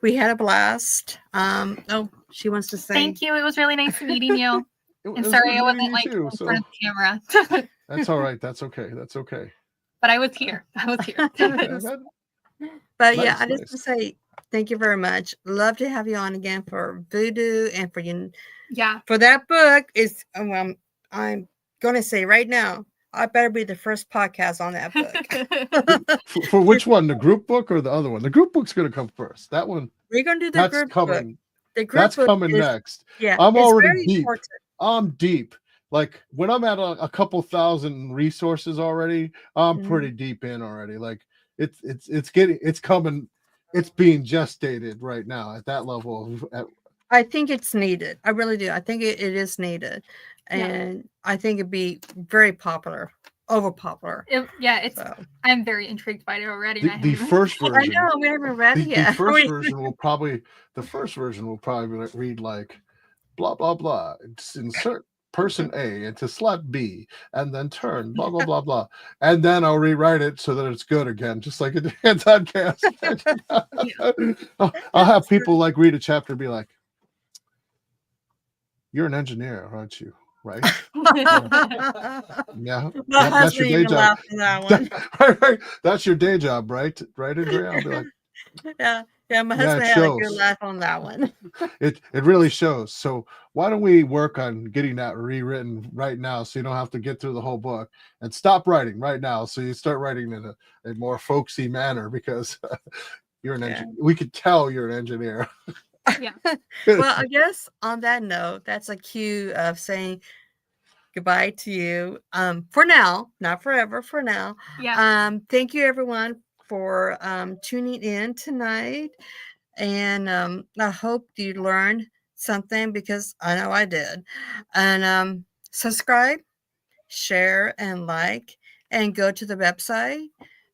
We had a blast. Oh, she wants to say Thank you. It was really nice meeting you. It And was sorry good I wasn't meeting you like too, in so front of the camera. that's all right. That's okay. That's okay. But I was here. But yeah, Nice, I just want nice. to say thank you very much. Love to have you on again for Voodoo and for you. Yeah. For that book is I'm going to say right now, I better be the first podcast on that book. For which one, the group book or the other one? The group book's going to come first. That one, We're going to do the that's group book. coming. The group That's book coming is, next. yeah, I'm it's already very deep. important. I'm deep. Like when I'm at a couple thousand resources already, I'm pretty deep in already. Like it's coming. It's being gestated right now at that level. I think it's needed. I really do. I think it is needed. Yeah. And I think it'd be very popular, over popular. It's I'm very intrigued by it already. and I The haven't- first I version. know, we haven't read it The yet. first version will probably read like blah blah blah. It's insert person A into slot B and then turn blah blah blah blah. And then I'll rewrite it so that it's good again, just like it hands on cast. I'll have people like read a chapter and be like, you're an engineer, aren't you? Right? Yeah. My That's husband your day even job. laughed at that one. Right. That's your day job, right? Right, Andrea? I'll be like, Yeah, my Yeah, husband it had a good shows. laugh on that one. it really shows. So why don't we work on getting that rewritten right now so you don't have to get through the whole book and stop writing right now so you start writing in a more folksy manner because you're an engineer. We could tell you're an engineer. Yeah. Well, I guess on that note, that's a cue of saying goodbye to you. For now, not forever, for now. Yeah. Thank you everyone for tuning in tonight. And I hope you learned something because I know I did. And subscribe, share, and like, and go to the website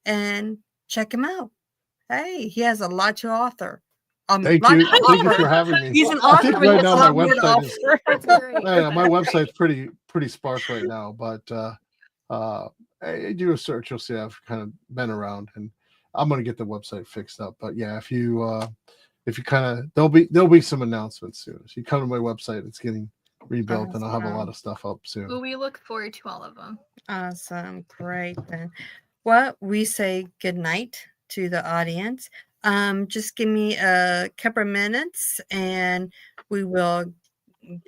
and check him out. Hey, he has a lot to offer. Thank you. Thank you for having me. He's an I think author. right He has now a my lot more to website is offer. That's great. my website's pretty sparse right now, but do a search, you'll see I've kind of been around and I'm gonna get the website fixed up. But yeah, if you kind of there'll be some announcements soon. If you come to my website, it's getting rebuilt and I'll have a lot of stuff up soon. Well, we look forward to all of them. Awesome. Great then. Well, we say good night to the audience. Just give me a couple of minutes and we will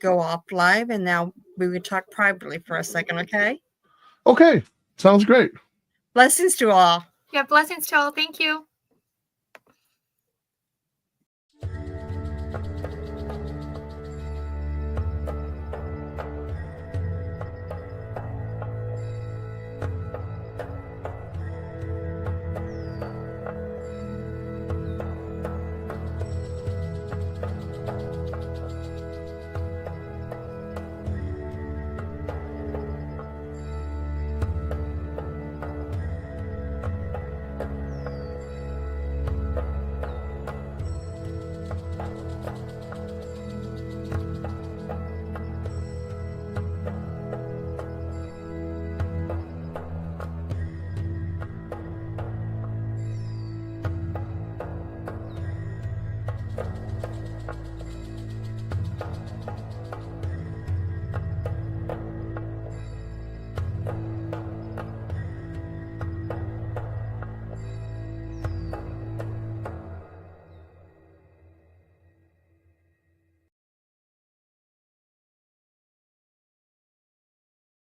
go off live and now we will talk privately for a second, okay? Okay, sounds great. Blessings to all. Yeah. Blessings to all. Thank you.